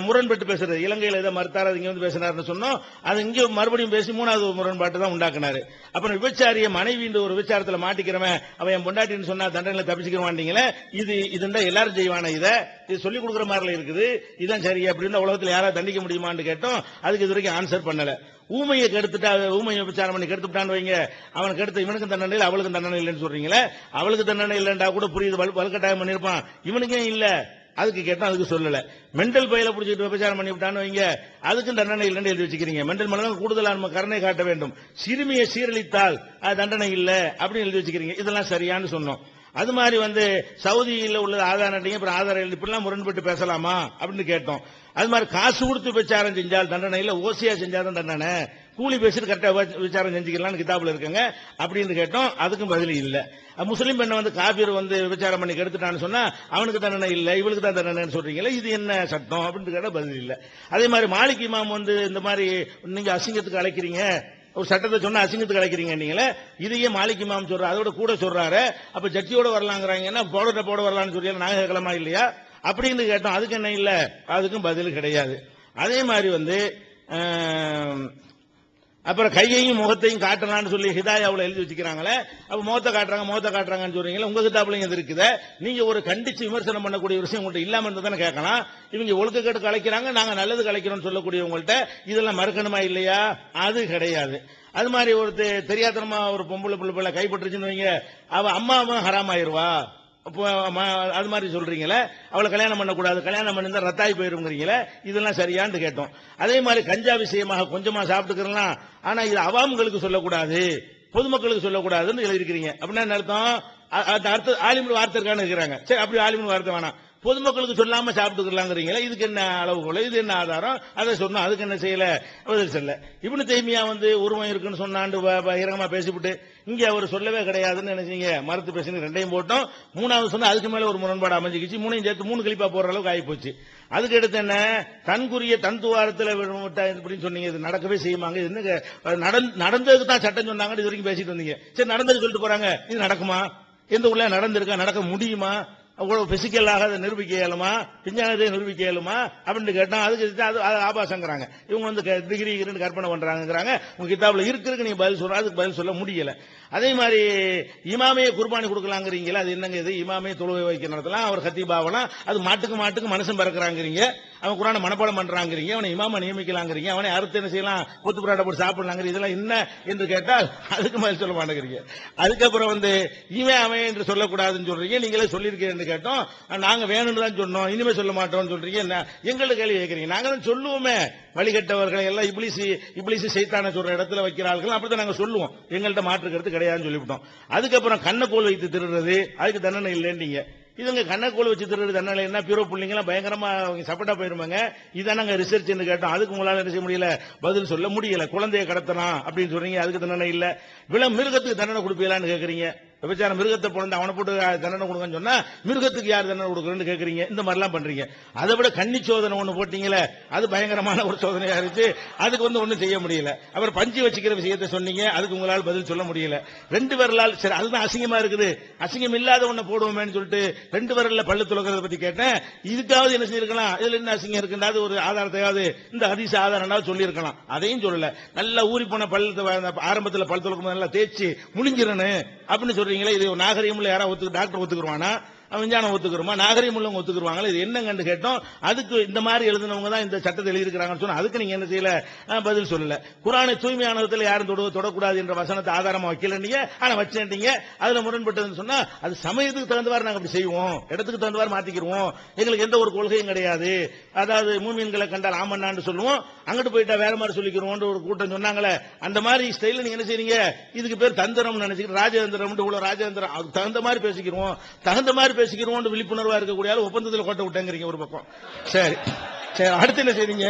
முரண்பட்டு பேசுறது. இலங்கையில் ஏதோ மறுத்தார், அது இங்க வந்து பேசினார்னு சொன்னோம். அது இங்க மறுபடியும் பேசி மூணாவது முரண்பாட்டு தான் உண்டாக்குனாரு. அப்புறம் விபச்சாரிய மனைவி ஒரு விபச்சாரத்துல மாட்டிக்கிறவன் அவன் என் பொண்டாட்டின்னு சொன்னா தண்டனையில தப்பிச்சுக்கிறவாண்டீங்களே, இதுண்டா எல்லாரும் செய்வான, இது சொல்லிக் கொடுக்குற மாதிரில இருக்குது, இதுதான் சரி அப்படின்னு உலகத்தில் யாராவது தண்டிக்க முடியுமான்னு கேட்டோம். அதுக்கு இது வரைக்கும் ஆன்சர் பண்ணல. ஊமையை கெடுத்துட்டா, ஊமையை விபச்சாரம் பண்ணி கெடுத்துட்டான்னு வைங்க, அவனுக்கு எடுத்து இவனுக்கு தண்டனை இல்லை அவளுக்கு தண்டனை இல்லைன்னு சொல்றீங்களே, அவளுக்கு தண்டனை இல்லைன்றா கூட புரியுது, வலுக்கட்டாயம் பண்ணிருப்பான், இவனுக்கே இல்ல. அதுக்கு கேட்டா அதுக்கு சொல்லல. மெண்டல் பையில புடிச்சிட்டு விபச்சாரம் பண்ணி விட்டான்னு வைங்க, அதுக்கும் தண்டனை இல்லைன்னு எழுதி வச்சுக்கிறீங்க. மெண்டல் மனதான் கூடுதலான நம்ம கருணை காட்ட வேண்டும். சிறுமியை சீரழித்தால் அது தண்டனை இல்ல அப்படின்னு எழுதி வச்சுக்கிறீங்க. இதெல்லாம் சரியான்னு சொன்னோம். அது மாதிரி சவுதியில் உள்ள ஆதாரம் அப்புறம் ஆதாரம் இப்படிலாம் முரண்பட்டு பேசலாமா அப்படின்னு கேட்டோம். அது மாதிரி காசு கொடுத்து விபச்சாரம் செஞ்சால் தண்டனை இல்ல, ஓசியா செஞ்சாதான் தண்டனை, கூலி பேசிட்டு கரெக்டா விசாரம் செஞ்சுக்கலாம்னு கிதாபுல இருக்குங்க அப்படின்னு கேட்டோம். அதுக்கும் பதில் இல்ல. முஸ்லீம் பெண்ணை காபீர் விபச்சாரம் பண்ணி கெடுத்துட்டான்னு சொன்னா அவனுக்கு தண்டனை இல்ல, இவளுக்கு தான் தண்டனைன்னு சொல்றீங்களா, இது என்ன சட்டம் அப்படின்னு கேட்டா பதில் இல்ல. அதே மாதிரி மாலிக் இமாம் இந்த மாதிரி நீங்க அசிங்கத்துக்கு அழைக்கிறீங்க, ஒரு சட்டத்தை சொன்னா அசிங்கத்துக்கு அழைக்கிறீங்க நீங்களே, இதையே மாலிக் இமாம் சொல்ற, அதோட கூட சொல்றாரு. அப்ப ஜட்ஜியோட வரலாங்கிறாங்கன்னா போட வரலாம்னு சொல்லி நாங்க கேட்கலாமா இல்லையா அப்படின்னு கேட்டோம். அதுக்கு என்ன இல்ல, அதுக்கும் பதில் கிடையாது. அதே மாதிரி அப்புறம் கையையும் முகத்தையும் காட்டலாம்னு சொல்லி ஹிதாயாவுல எழுதி வச்சுக்கிறாங்களே, அப்ப முகத்தை காட்டுறாங்கன்னு சொல்றீங்களா, உங்க கிதாபுல இது இருக்குது. நீங்க ஒரு கண்டிச்சு விமர்சனம் பண்ணக்கூடிய விஷயம் உங்கள்கிட்ட இல்லாம இருந்தா தானே கேட்கலாம். இவங்க ஒழுக்கக்கேடு கலைக்கிறாங்க, நாங்க நல்லது கலைக்கிறோம்னு சொல்லக்கூடிய உங்கள்கிட்ட இதெல்லாம் மறக்கணுமா இல்லையா, அது கிடையாது. அது மாதிரி தெரியாதனமா ஒரு பொம்பளை பிள்ளை கைப்பற்றுச்சுன்னு வைங்க, அவ அம்மாவும் ஹராம் ஆயிருவா, அது மாதிரி சொல்றீங்களே, அவளை கல்யாணம் பண்ணக்கூடாது, கல்யாணம் பண்ணிருந்தா ரத்தாய் போயிருங்கிறீங்களே, இதெல்லாம் சரியான்னு கேட்டோம். அதே மாதிரி கஞ்சா விஷயமாக கொஞ்சமா சாப்பிட்டுக்கலாம், ஆனா இது அவாம்களுக்கு சொல்லக்கூடாது, பொதுமக்களுக்கு சொல்லக்கூடாதுன்னு எழுதிருக்கிறீங்க. அப்படின்னா என்ன அர்த்தம்? ஆலிமின் வார்த்தை இருக்கான்னு இருக்கிறாங்க. சரி, அப்படி ஆலிமின் வார்த்தை வேணாம், பொதுமக்களுக்கு சொல்லாம சாப்பிட்டுக்கலாங்கிறீங்களா, இதுக்கு என்ன அளவுகோல், இது என்ன ஆதாரம், அதை சொன்னோம். அதுக்கு என்ன செய்யல, பதில் சொல்ல. இப்னு தைமியா உரிமை இருக்குன்னு சொன்னாண்டு பகிரங்கமா பேசிவிட்டு இங்க அவர் சொல்லவே கிடையாதுன்னு நினைச்சீங்க, மறுத்து பேசுங்க, ரெண்டையும் போட்டோம். மூணாவது சொன்னா அதுக்கு மேல ஒரு முரண்பாடு அமைஞ்சிக்கிச்சு, மூணையும் சேர்த்து 3 கிளிப்பா போற அளவுக்கு ஆகி போச்சு. அதுக்கு அடுத்து என்ன, தன்குரிய தந்துவாரத்தில் இப்படின்னு சொன்னீங்க, இது நடக்கவே செய்யுமாங்க, இது நடந்ததுக்கு தான் சட்டம் சொன்னாங்க, இது வரைக்கும் பேசிட்டு வந்தீங்க. சரி, நடந்தது சொல்லிட்டு போறாங்க, இது நடக்குமா, எந்த ஊர்ல நடந்திருக்கா, நடக்க முடியுமா, அவ்வளவு பிசிக்கலாக அதை நிரூபிக்க இயலுமா, விஞ்ஞானத்தை நிரூபிக்க இயலுமா அப்படின்னு கேட்டா அதுக்கு ஆபாசங்கிறாங்க. இவங்க டிகிரி கற்பனை பண்றாங்கிறாங்க. உங்க கிதாபுல இருக்கு, நீங்க பதில் சொல்ற, அதுக்கு பதில் சொல்ல முடியல. அதே மாதிரி இமாமையை குர்பானி கொடுக்கலாங்கிறீங்களா, அது என்னங்க இது, இமாமையை தொழுகை வைக்க நடத்தலாம், அவர் கத்தீபாவலாம், அது மாட்டுக்கு மனுஷன் பிறக்கிறாங்கிறீங்க, அவன் குரானை மனப்பாடம் பண்றாங்கிறீங்க, அவனை இமாமா நியமிக்கலாங்கிறீங்க, அவனை அறுத்து என்ன செய்யலாம், கொத்து புராட்டை போட்டு சாப்பிடலாங்க, இதெல்லாம் என்ன என்று கேட்டால் அதுக்கு பதில் சொல்ல மாட்டேங்கிறீங்க. அதுக்கப்புறம் இவன் அவன் என்று சொல்லக்கூடாதுன்னு சொல்றீங்க, நீங்களே சொல்லியிருக்கேன் கேட்டோம், நாங்க வேணும்னு தான் சொன்னோம், இனிமே சொல்ல மாட்டோம்னு சொல்றீங்க. எங்களுக்கு கேள்வி கேட்கறீங்க, நாங்க தான் சொல்லுவோமே, வழிகட்டவர்களை எல்லாம் இப்ளீஸ் சைத்தான சொல்ற இடத்துல வைக்கிறார்கள், அப்படித்தான் நாங்க சொல்லுவோம், எங்கள்கிட்ட மாற்றுக்கிறது கிடையாதுன்னு சொல்லிவிட்டோம். அதுக்கப்புறம் கண்ணக்கோல் வைத்து திருடுறது, அதுக்கு தண்டனை இல்லைன்னீங்க. இதுங்க கண்ணக்கோல் வச்சு திருடுறது தண்டனை என்ன, பிறோ பிள்ளைங்கலாம் பயங்கரமா சப்பட்டா போயிருவாங்க, இதான் நாங்க ரிசர்ச் கேட்டோம், அதுக்கு உங்களால என்ன செய்ய முடியல, பதில் சொல்ல முடியல. குழந்தைய கடத்தலாம் அப்படின்னு சொல்றீங்க, அதுக்கு தண்டனை இல்ல. மிருகத்துக்கு தண்டனை கொடுப்பீங்களான்னு கேட்கறீங்க, விபச்சாரம் மிருகத்தை பிறந்து அவனை போட்டு தண்டனை கொடுங்கன்னு சொன்னா மிருகத்துக்கு யார் தண்டனை கொடுக்கறன்னு கேட்கறீங்க. இந்த மாதிரிலாம் பண்றீங்க. அதை விட கன்னி சோதனை ஒண்ணு போட்டீங்களே, அது பயங்கரமான ஒரு சோதனையா இருந்துச்சு, அதுக்கு ஒண்ணும் செய்ய முடியல. அப்புறம் பஞ்சு வச்சுக்கிற விஷயத்தை சொன்னீங்க, அதுக்கு உங்களால் பதில் சொல்ல முடியல. 2 விரலால், சரி அதுதான் அசிங்கமா இருக்குது, அசிங்கம் இல்லாத ஒண்ணு போடுவோமேன்னு சொல்லிட்டு 2 விரல்ல பல்லு துலக்கிறத பத்தி கேட்டேன். இதுக்காவது என்ன செஞ்சிருக்கலாம், இதுல என்ன அசிங்கம் இருக்குன்றாவது ஒரு ஆதாரத்தையாவது, இந்த ஹதீஸ் ஆதாரம் சொல்லி இருக்கலாம், அதையும் சொல்லல. நல்லா ஊறி போன பல்லு ஆரம்பத்தில் பல் துலக்கும் நல்லா தேய்ச்சி முழிஞ்சிரனு அப்படின்னு சொல்றீங்களே, இது நாகரிகம் யாராவது டாக்டர் ஒத்துக்குருவானா, விஞ்ஞானம் ஒத்துக்கிறோமா, நாகரிகம் உள்ளவங்க ஒத்துக்குருவாங்களா, இது என்னங்கன்னு கேட்டோம். அதுக்கு இந்த மாதிரி எழுதினவங்க தான் இந்த சட்டத்தை எழுதியிருக்கிறாங்கன்னு சொன்னா அதுக்கு நீங்க என்ன செய்யல, பதில் சொல்லல. குர்ஆனை தூய்மையானதுல யாரும் தொடக்கூடாது என்ற வசனத்தை ஆதாரமா வைக்கலன்னீங்க, ஆனா வச்சேன்ட்டீங்க. அதுல முரண்பட்டதுன்னு சொன்னா அது சமயத்துக்கு தகுந்தவாறு நாங்க அப்படி செய்வோம், இடத்துக்கு தகுந்தவாறு மாத்திக்கிறோம், எங்களுக்கு எந்த ஒரு கொள்கையும் கிடையாது. அதாவது மூமின்களை கண்டால் ஆமன்னான்னு சொல்லுவோம், அங்கிட்டு போயிட்டா வேற மாதிரி சொல்லிக்கிறோம் ஒரு கூட்டம் சொன்னாங்களே, அந்த மாதிரி ஸ்டைல நீங்க என்ன செய்றீங்க, இதுக்கு பேர் தந்திரம் நினைச்சுக்கிட்டு ராஜதந்திரம் இவ்வளவு ராஜதந்திரம், அதுக்கு தகுந்த மாதிரி பேசிக்கிறோம், தகுந்த மாதிரி பேசிக்கிறோம், விழிப்புணர்வா இருக்கக்கூடிய ஒப்பந்தத்தில் கோட்டை விட்டேங்கிறீங்க ஒரு பக்கம். சரி சரி, அடுத்து என்ன செய்றீங்க,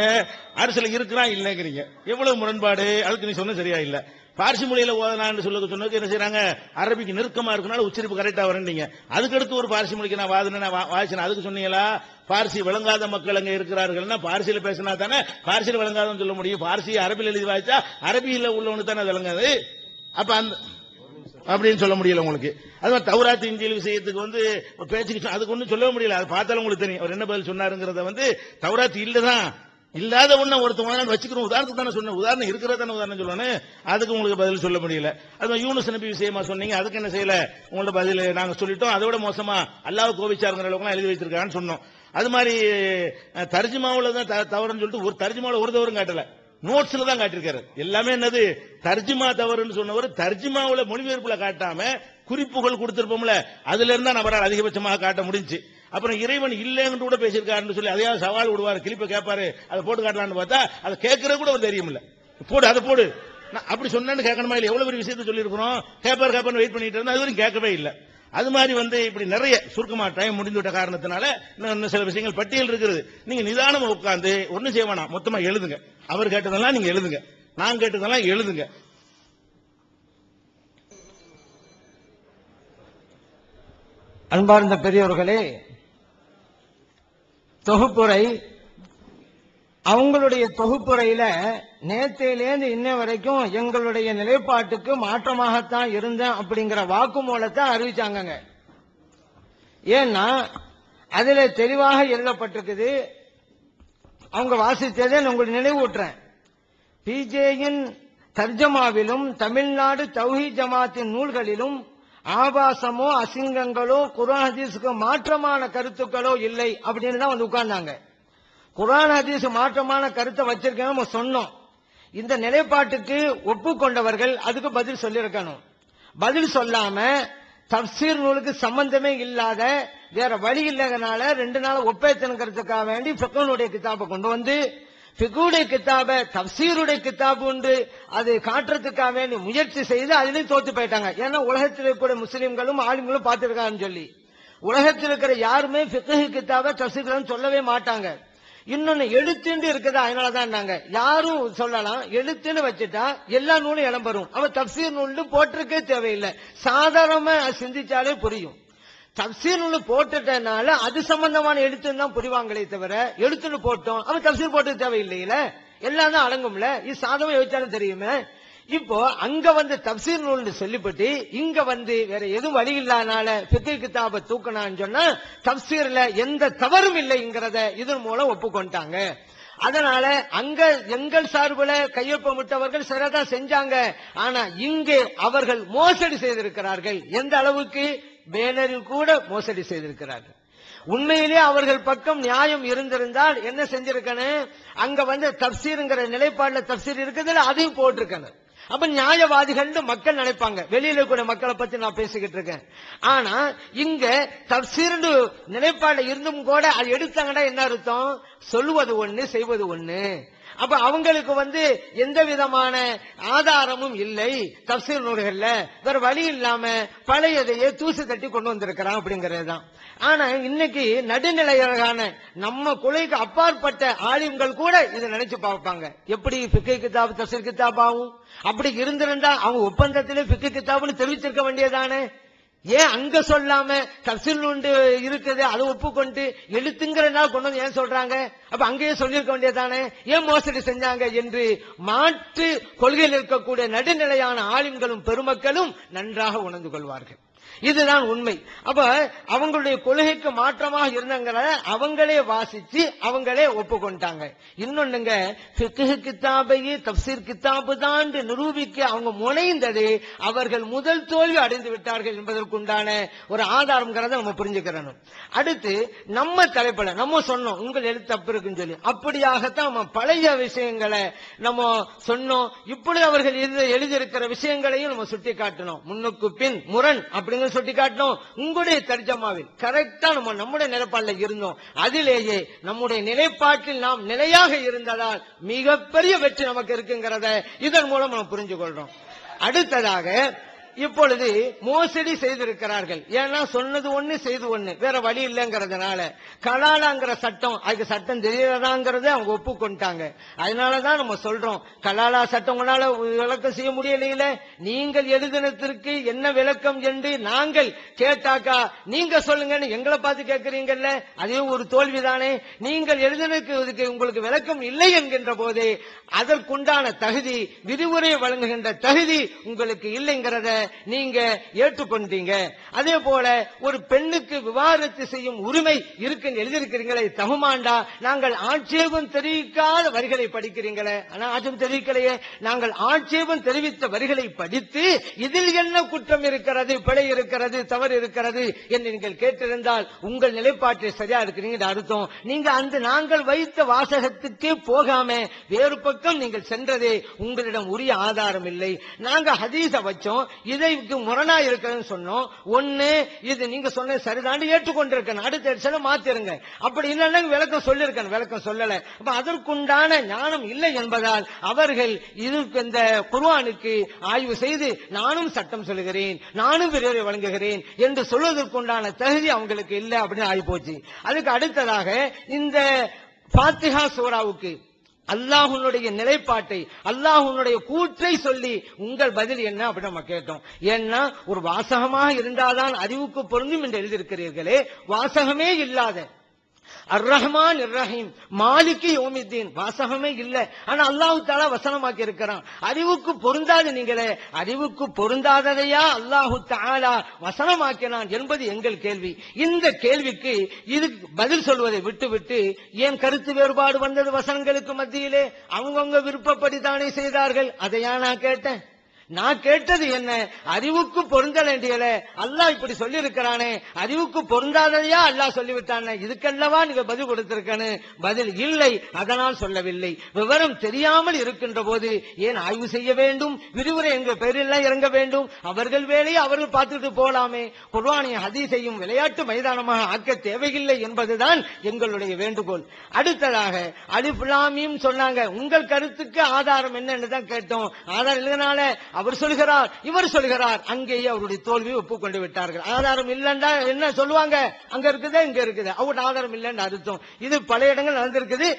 அரசுல இருக்கிறான் இல்லைங்கிறீங்க. எவ்வளவு முரண்பாடு, அதுக்கு நீ சொன்ன சரியா இல்ல. பார்சி மொழியில ஓதனான்னு சொன்னதுக்கு என்ன செய்யறாங்க, அரபிக்கு நெருக்கமா இருக்கனால உச்சரிப்பு கரெக்டா வரீங்க. அதுக்கடுத்து ஒரு பார்சி மொழிக்கு நான் வாசினேன், அதுக்கு சொன்னீங்களா, பார்சி விளங்காத மக்கள் அங்க இருக்கிறார்கள்னா பார்சியில பேசினா தானே பார்சியில விளங்காதன்னு சொல்ல முடியும். பார்சி அரபியில் எழுதி வாய்ச்சா அரபியில உள்ளவனு தானே விளங்காது. அப்ப அந்த அப்படின்னு சொல்ல முடியல உங்களுக்கு. அது தௌராத் இன்ஜீல் விஷயத்துக்கு வந்து பேச்சுக்கு அதுக்கு ஒன்றும் சொல்ல முடியல. அது பார்த்தாலும் உங்களுக்கு தெரியும் அவர் என்ன பதில் சொன்னாருங்கிறத. வந்து தௌராத் இல்லதான், இல்லாத ஒண்ணு ஒருத்தவங்க வச்சுக்கிறோம், உதாரணத்துக்கு தானே சொன்ன, உதாரணம் இருக்கிறதான உதாரணம் சொல்லணும், அதுக்கு உங்களுக்கு பதில் சொல்ல முடியல. அது யூனுஸ் நபி விஷயமா சொன்னீங்க, அதுக்கு என்ன செய்யல, உங்களோட பதில் நாங்க சொல்லிட்டோம். அதோட மோசமா அல்லாஹ் கோபிச்சாருங்கிற அளவுக்கு எழுதி வச்சிருக்கான்னு சொன்னோம். அது மாதிரி தர்ஜுமாவுல தான் தவறுன்னு சொல்லிட்டு ஒரு தர்ஜுமாவுல ஒரு தவறும் காட்டல, நோட்ஸ்ல தான் காட்டிருக்காரு. எல்லாமே என்னது தர்ஜுமா தவறுன்னு சொன்னவர் தர்ஜுமாவுல மொழிபெயர்ப்புல காட்டாம குறிப்புகள் கொடுத்திருப்போம்ல, அதுல இருந்தா நபரால் அதிகபட்சமாக காட்ட முடிஞ்சு. அப்புறம் இறைவன் இல்லைன்னு கூட பேசியிருக்காருன்னு சொல்லி அதையாவது சவால் விடுவாரு, கிளிப்பை கேட்பாரு, அதை போட்டு காட்டலான்னு பார்த்தா அதை கேட்கறது கூட ஒரு தெரியும் இல்ல, போடு அதை போடு அப்படி சொன்னு கேட்கணுமா இல்ல, எவ்வளவு பெரிய விஷயத்த சொல்லி இருக்கிறோம், கேட்பாரு வெயிட் பண்ணிட்டு இருந்தா அது வரைக்கும் கேட்கவே இல்லை. அது மாதிரி வந்து இப்படி நிறைய சுருக்கமா டைம் முடிந்து விட்ட காரணத்தினால இன்னும் சில விஷயங்கள் பட்டியல் இருக்கிறது. நீங்க நிதானமா உட்கார்ந்து ஒன்னும் செய்ய வேணாம், மொத்தமா எழுதுங்க. அவர் கேட்டதெல்லாம் நீங்க எழுதுங்க, நான் கேட்டதெல்லாம் எழுதுங்க. அன்பார்ந்த பெரியவர்களே, தொகுப்புரை அவங்களுடைய தொகுப்புரையில நேத்திலேருந்து இன்ன வரைக்கும் எங்களுடைய நிலைப்பாட்டுக்கு மாற்றமாகத்தான் இருந்தேன் அப்படிங்கிற வாக்குமூலத்தை அறிவிச்சாங்க. ஏன்னா அதுல தெளிவாக எழுதப்பட்டிருக்குது, அவங்க வாசித்ததை உங்களுக்கு நினைவூட்டுறேன். பிஜேயின் தர்ஜமாவிலும் தமிழ்நாடு தௌஹீத் ஜமாத்தின் நூல்களிலும் ஆபாசமோ அசிங்கங்களோ குர்ஆன் ஹதீஸுக்கு மாற்றமான கருத்துக்களோ இல்லை அப்படின்னு தான் வந்து உட்கார்ந்தாங்க. குர்ஆன் ஹதீஸ் மாற்றமான கருத்தை வச்சிருக்கேன் நம்ம சொன்னோம். இந்த நிலைப்பாட்டுக்கு ஒப்புக்கொண்டவர்கள் அதுக்கு பதில் சொல்லியிருக்கணும். பதில் சொல்லாம தப்சீர் நூலுக்கு சம்பந்தமே இல்லாத வேற வழி இல்லைனால 2 நாள் ஒப்பேத்தனுங்கிறதுக்காக வேண்டி ஃபிக்ஹுடைய கிதாபை கொண்டு வந்து ஃபிக்ஹுடைய கிதாபை தப்சீருடைய கிதாபு உண்டு அது காட்டுறதுக்காக வேண்டி முயற்சி செய்து அதிலையும் தோத்து போயிட்டாங்க. ஏன்னா உலகத்தில் இருக்கிற முஸ்லிம்களும் ஆலிம்களும் பார்த்திருக்காங்கன்னு சொல்லி உலகத்தில் இருக்கிற யாருமே ஃபிக்ஹ் கிதாபை தப்சீர் சொல்லவே மாட்டாங்க. இன்னொன்னு எழுத்துன்னு இருக்குதா, அதனாலதான் யாரும் சொல்லலாம், எழுத்துன்னு வச்சுட்டா எல்லா நூலும் இடம்பெறும். அவ தப்சீர் நூல் போட்டிருக்கே தேவையில்லை, சாதாரணமா சிந்திச்சாலே புரியும். தப்சீர் நூல் போட்டுட்டனால அது சம்பந்தமான எழுத்துன்னு தான் புரிவாங்களே தவிர எழுத்துன்னு போட்டோம் அவ தப்சீர் போட்டு தேவையில்லையில, எல்லாம் தான் அடங்கும்ல, இது சாதமா யோசிச்சாலும் தெரியுமே. இப்போ அங்க வந்து தப்சீர் நூல்னு சொல்லிப்பட்டு இங்க வந்து வேற எதுவும் வழி இல்லாதனால ஃபிக்ஹ் கிதாபை தூக்கணான்னு சொன்னா தப்சீர்ல எந்த தவறும் இல்லைங்கிறத இதன் மூலம் ஒப்புக்கொண்டாங்க. அதனால அங்க எங்கள் சார்பில் கையொப்பமிட்டவர்கள் சரியாதான் செஞ்சாங்க. ஆனா இங்கே அவர்கள் மோசடி செய்திருக்கிறார்கள். எந்த அளவுக்கு பேனரில் கூட மோசடி செய்திருக்கிறார்கள். உண்மையிலே அவர்கள் பக்கம் நியாயம் இருந்திருந்தால் என்ன செஞ்சிருக்கணும், அங்க வந்து தப்சீருங்கிற நிலைப்பாடுல தப்சீர் இருக்குதுல அதையும் போட்டிருக்கணும். அப்ப நியாயவாதிகள் மக்கள் நினைப்பாங்க. வெளியில கூட மக்களை பத்தி நான் பேசிக்கிட்டு இருக்கேன். ஆனா இங்க தப்சீர் நிலைப்பாடுல இருந்தும் கூட அது எடுத்தாங்கன்னா என்ன அர்த்தம், சொல்லுவது ஒண்ணு செய்வது ஒண்ணு. அப்ப அவங்களுக்கு வந்து எந்த விதமான ஆதாரமும் இல்லை தப்சீர் நூல்கள்ல, வேற வழி இல்லாம பழையதையே தூசு தட்டி கொண்டு வந்திருக்கிறான் அப்படிங்கிறது தான். ஆனா இன்னைக்கு நடுநிலையான நம்ம கொலைக்கு அப்பாற்பட்ட ஆலிம்கள் கூட இதை நினைச்சு பார்ப்பாங்க. எப்படி ஃபிக்ஹ் கிதாப் தப்சீர் கிதாப் ஆகும், அப்படி இருந்திருந்தா அவங்க ஒப்பந்தத்திலே ஃபிக்ஹ் கிதாப்னு தெரிவிச்சிருக்க வேண்டியதானே, ஏன் அங்க சொல்லாம தப்சீர் உண்டு இருக்குது அதை ஒப்புக்கொண்டு எழுத்துங்கிறனால கொண்டு வந்து ஏன் சொல்றாங்க, அப்ப அங்கேயே சொல்லியிருக்க வேண்டியதானே, ஏன் மோசடி செஞ்சாங்க என்று மாற்று கொள்கையில் இருக்கக்கூடிய நடுநிலையான ஆலிம்களும் பெருமக்களும் நன்றாக உணர்ந்து கொள்வார்கள். இதுதான் உண்மை. அப்ப அவங்களுடைய கொள்கைக்கு மாற்றமாக இருந்தாங்க, அவங்களே வாசிச்சு அவங்களே ஒப்புக்கொண்டாங்க. இன்னொன்னுங்க, ஃபிக்ஹ் கிதாபையே தப்சீர் கிதாபு தான் நிரூபிக்க அவங்க முனைந்தது அவர்கள் முதல் தோல்வி அடைந்து விட்டார்கள் என்பதற்குண்டான ஒரு ஆதாரம்ங்கிறத நம்ம புரிஞ்சுக்கிறோம். அடுத்து நம்ம தலைப்புல நம்ம சொன்னோம் உங்கள் எழுத்து தப்பு இருக்குன்னு சொல்லி, அப்படியாகத்தான் நம்ம பழைய விஷயங்களை நம்ம சொன்னோம். இப்படி அவர்கள் எழுதியிருக்கிற விஷயங்களையும் நம்ம சுட்டி காட்டணும். முன்னுக்கு பின் முரண் அப்படிங்கிற சுட்டி காட்டணும். உங்களுடைய தர்ஜமாவில் கரெக்டா நம்முடைய நிலைப்பாட்டில் இருந்தோம். அதிலேயே நம்முடைய நிலைப்பாட்டில் நாம் நிலையாக இருந்ததால் மிகப்பெரிய வெற்றி நமக்கு இருக்குங்கிறத இதன் மூலம் நம்ம புரிஞ்சு கொள்றோம். அடுத்ததாக இப்பொழுது மோசடி செய்திருக்கிறார்கள். ஏன்னா சொன்னது ஒண்ணு செய்து ஒண்ணு, வேற வழி இல்லைங்கிறதுனால கலாலாங்கிற சட்டம் அதுக்கு சட்டம் தெரியறதாங்கிறத அவங்க ஒப்புக்கொண்டாங்க. அதனாலதான் நம்ம சொல்றோம் கலாலா சட்டம் உங்களால விளக்கம் செய்ய முடியல, நீங்கள் எழுதினத்திற்கு என்ன விளக்கம் என்று நாங்கள் கேட்டாக்கா நீங்க சொல்லுங்கன்னு எங்களை பார்த்து கேட்கிறீங்கல்ல, அதே ஒரு தோல்விதானே. நீங்கள் எழுதினதுக்கு உங்களுக்கு விளக்கம் இல்லை என்கின்ற போதே அதற்குண்டான தகுதி விரிவுரை வழங்குகின்ற தகுதி உங்களுக்கு இல்லைங்கிறத நீங்க ஏற்றுக்கொண்டீங்க. அதே போல ஒரு பெண்ணுக்கு விவாகரத்து செய்யும் உரிமை இருக்குன்னு எழுதியிருக்கிறீங்களே, தகுமாண்டா? நாங்கள் ஆட்சேபம் தெரிவிக்காத வரிகளை படிக்கிறீங்களே, ஆனா ஆட்சேபம் தெரிவிக்கலையே. நாங்கள் ஆட்சேபம் தெரிவித்த வரிகளை படித்து இதில் என்ன குற்றம் இருக்கிறது, பிழை இருக்கிறது, தவறு இருக்கிறது என்று நீங்கள் கேட்டிருந்தால் உங்கள் நிலைப்பாட்டில் சரியா இருக்கிறீங்க அர்த்தம். நீங்க அந்த நாங்கள் வைத்த வாசகத்துக்கே போகாம வேறு பக்கம் நீங்கள் சென்றதே உங்களிடம் உரிய ஆதாரம் இல்லை. நாங்க ஹதீஸ வச்சோம், இதற்கு முரணா இருக்கிறதுன்னு சொன்னோம். ஒண்ணு இது நீங்க சொன்ன சரிதான் ஏற்றுக்கொண்டிருக்கேன், அடுத்த இடத்துல மாத்திருங்க. அப்படி இல்லைன்னா விளக்கம் சொல்லிருக்கேன், விளக்கம் சொல்லல. அப்ப அதற்குண்டான ஞானம் இல்லை என்பதால் அவர்கள் இதுக்கு இந்த குர்ஆனுக்கு ஆய்வு செய்து நானும் சட்டம் சொல்லுகிறேன், நானும் விரிவுரை வழங்குகிறேன் என்று சொல்வதற்குண்டான தகுதி அவங்களுக்கு இல்லை அப்படின்னு ஆகி போச்சு. அதுக்கு அடுத்ததாக இந்த ஃபாத்திஹா சூராவுக்கு அல்லாஹ்வுடைய நிலைப்பாட்டை, அல்லாஹ்வுடைய கூற்றை சொல்லி உங்கள் பதில் என்ன அப்படின்னு நம்ம கேட்டோம். ஏன்னா ஒரு வாசகமாக இருந்தால்தான் அறிவுக்கு பொருந்தும் என்று எழுதியிருக்கிறீர்களே, வாசகமே இல்லாத அர் ரஹ்மான் இர் ரஹீம் மாலிகி யௌமித்தீன் வாசகமே இல்ல, ஆனா அல்லாஹ் தஆலா வசனமாக்கி இருக்கிறான். அறிவுக்கு பொருந்தாது, நீங்களே அறிவுக்கு பொருந்தாததையா அல்லாஹ் தஆலா வசனமாக்கினான் என்பது எங்கள் கேள்வி. இந்த கேள்விக்கு இது பதில் சொல்வதை விட்டுவிட்டு ஏன் கருத்து வேறுபாடு வந்தது வசனங்களுக்கு மத்தியிலே? அவங்கவங்க விருப்பப்படித்தானே செய்தார்கள். அதையா நான் கேட்டேன்? நான் கேட்டது என்ன? அறிவுக்கு பொருந்த வேண்டியல அல்லாஹ் இப்படி சொல்லி இருக்கிறானே, அறிவுக்கு பொருந்தாதையா அல்லாஹ் சொல்லிவிட்டானே, இதுக்கல்லவா நீங்க பதில் கொடுத்திருக்கனு? பதில் இல்லை, அதனால் சொல்லவில்லை. விவரம் தெரியாமல் இருக்கின்ற போது ஏன் ஆய்வு செய்ய வேண்டும்? விரிவுரை எங்க பேரில் இறங்க வேண்டும்? அவர்கள் வேலையை அவர்கள் பார்த்துட்டு போலாமே. குர்ஆனையும் ஹதீஸையும் விளையாட்டு மைதானமாக ஆக்க தேவையில்லை என்பதுதான் எங்களுடைய வேண்டுகோள். அடுத்ததாக அலிஃப் லாம் மீம் சொன்னாங்க, உங்கள் கருத்துக்கு ஆதாரம் என்னன்னு தான் கேட்டோம். ஆதாரம் இல்லைனால அவர் சொல்கிறார், இவர் சொல்கிறார், அங்கேயே அவருடைய தோல்வியை ஒப்புக்கொண்டு விட்டார்கள். ஆதாரம் இல்லைன்னா என்ன சொல்லுவாங்க? அங்க இருக்குதா இங்க இருக்குது, அவருடைய ஆதாரம் இல்லைன்னு அர்த்தம். இது பல இடங்கள் நடந்திருக்குது,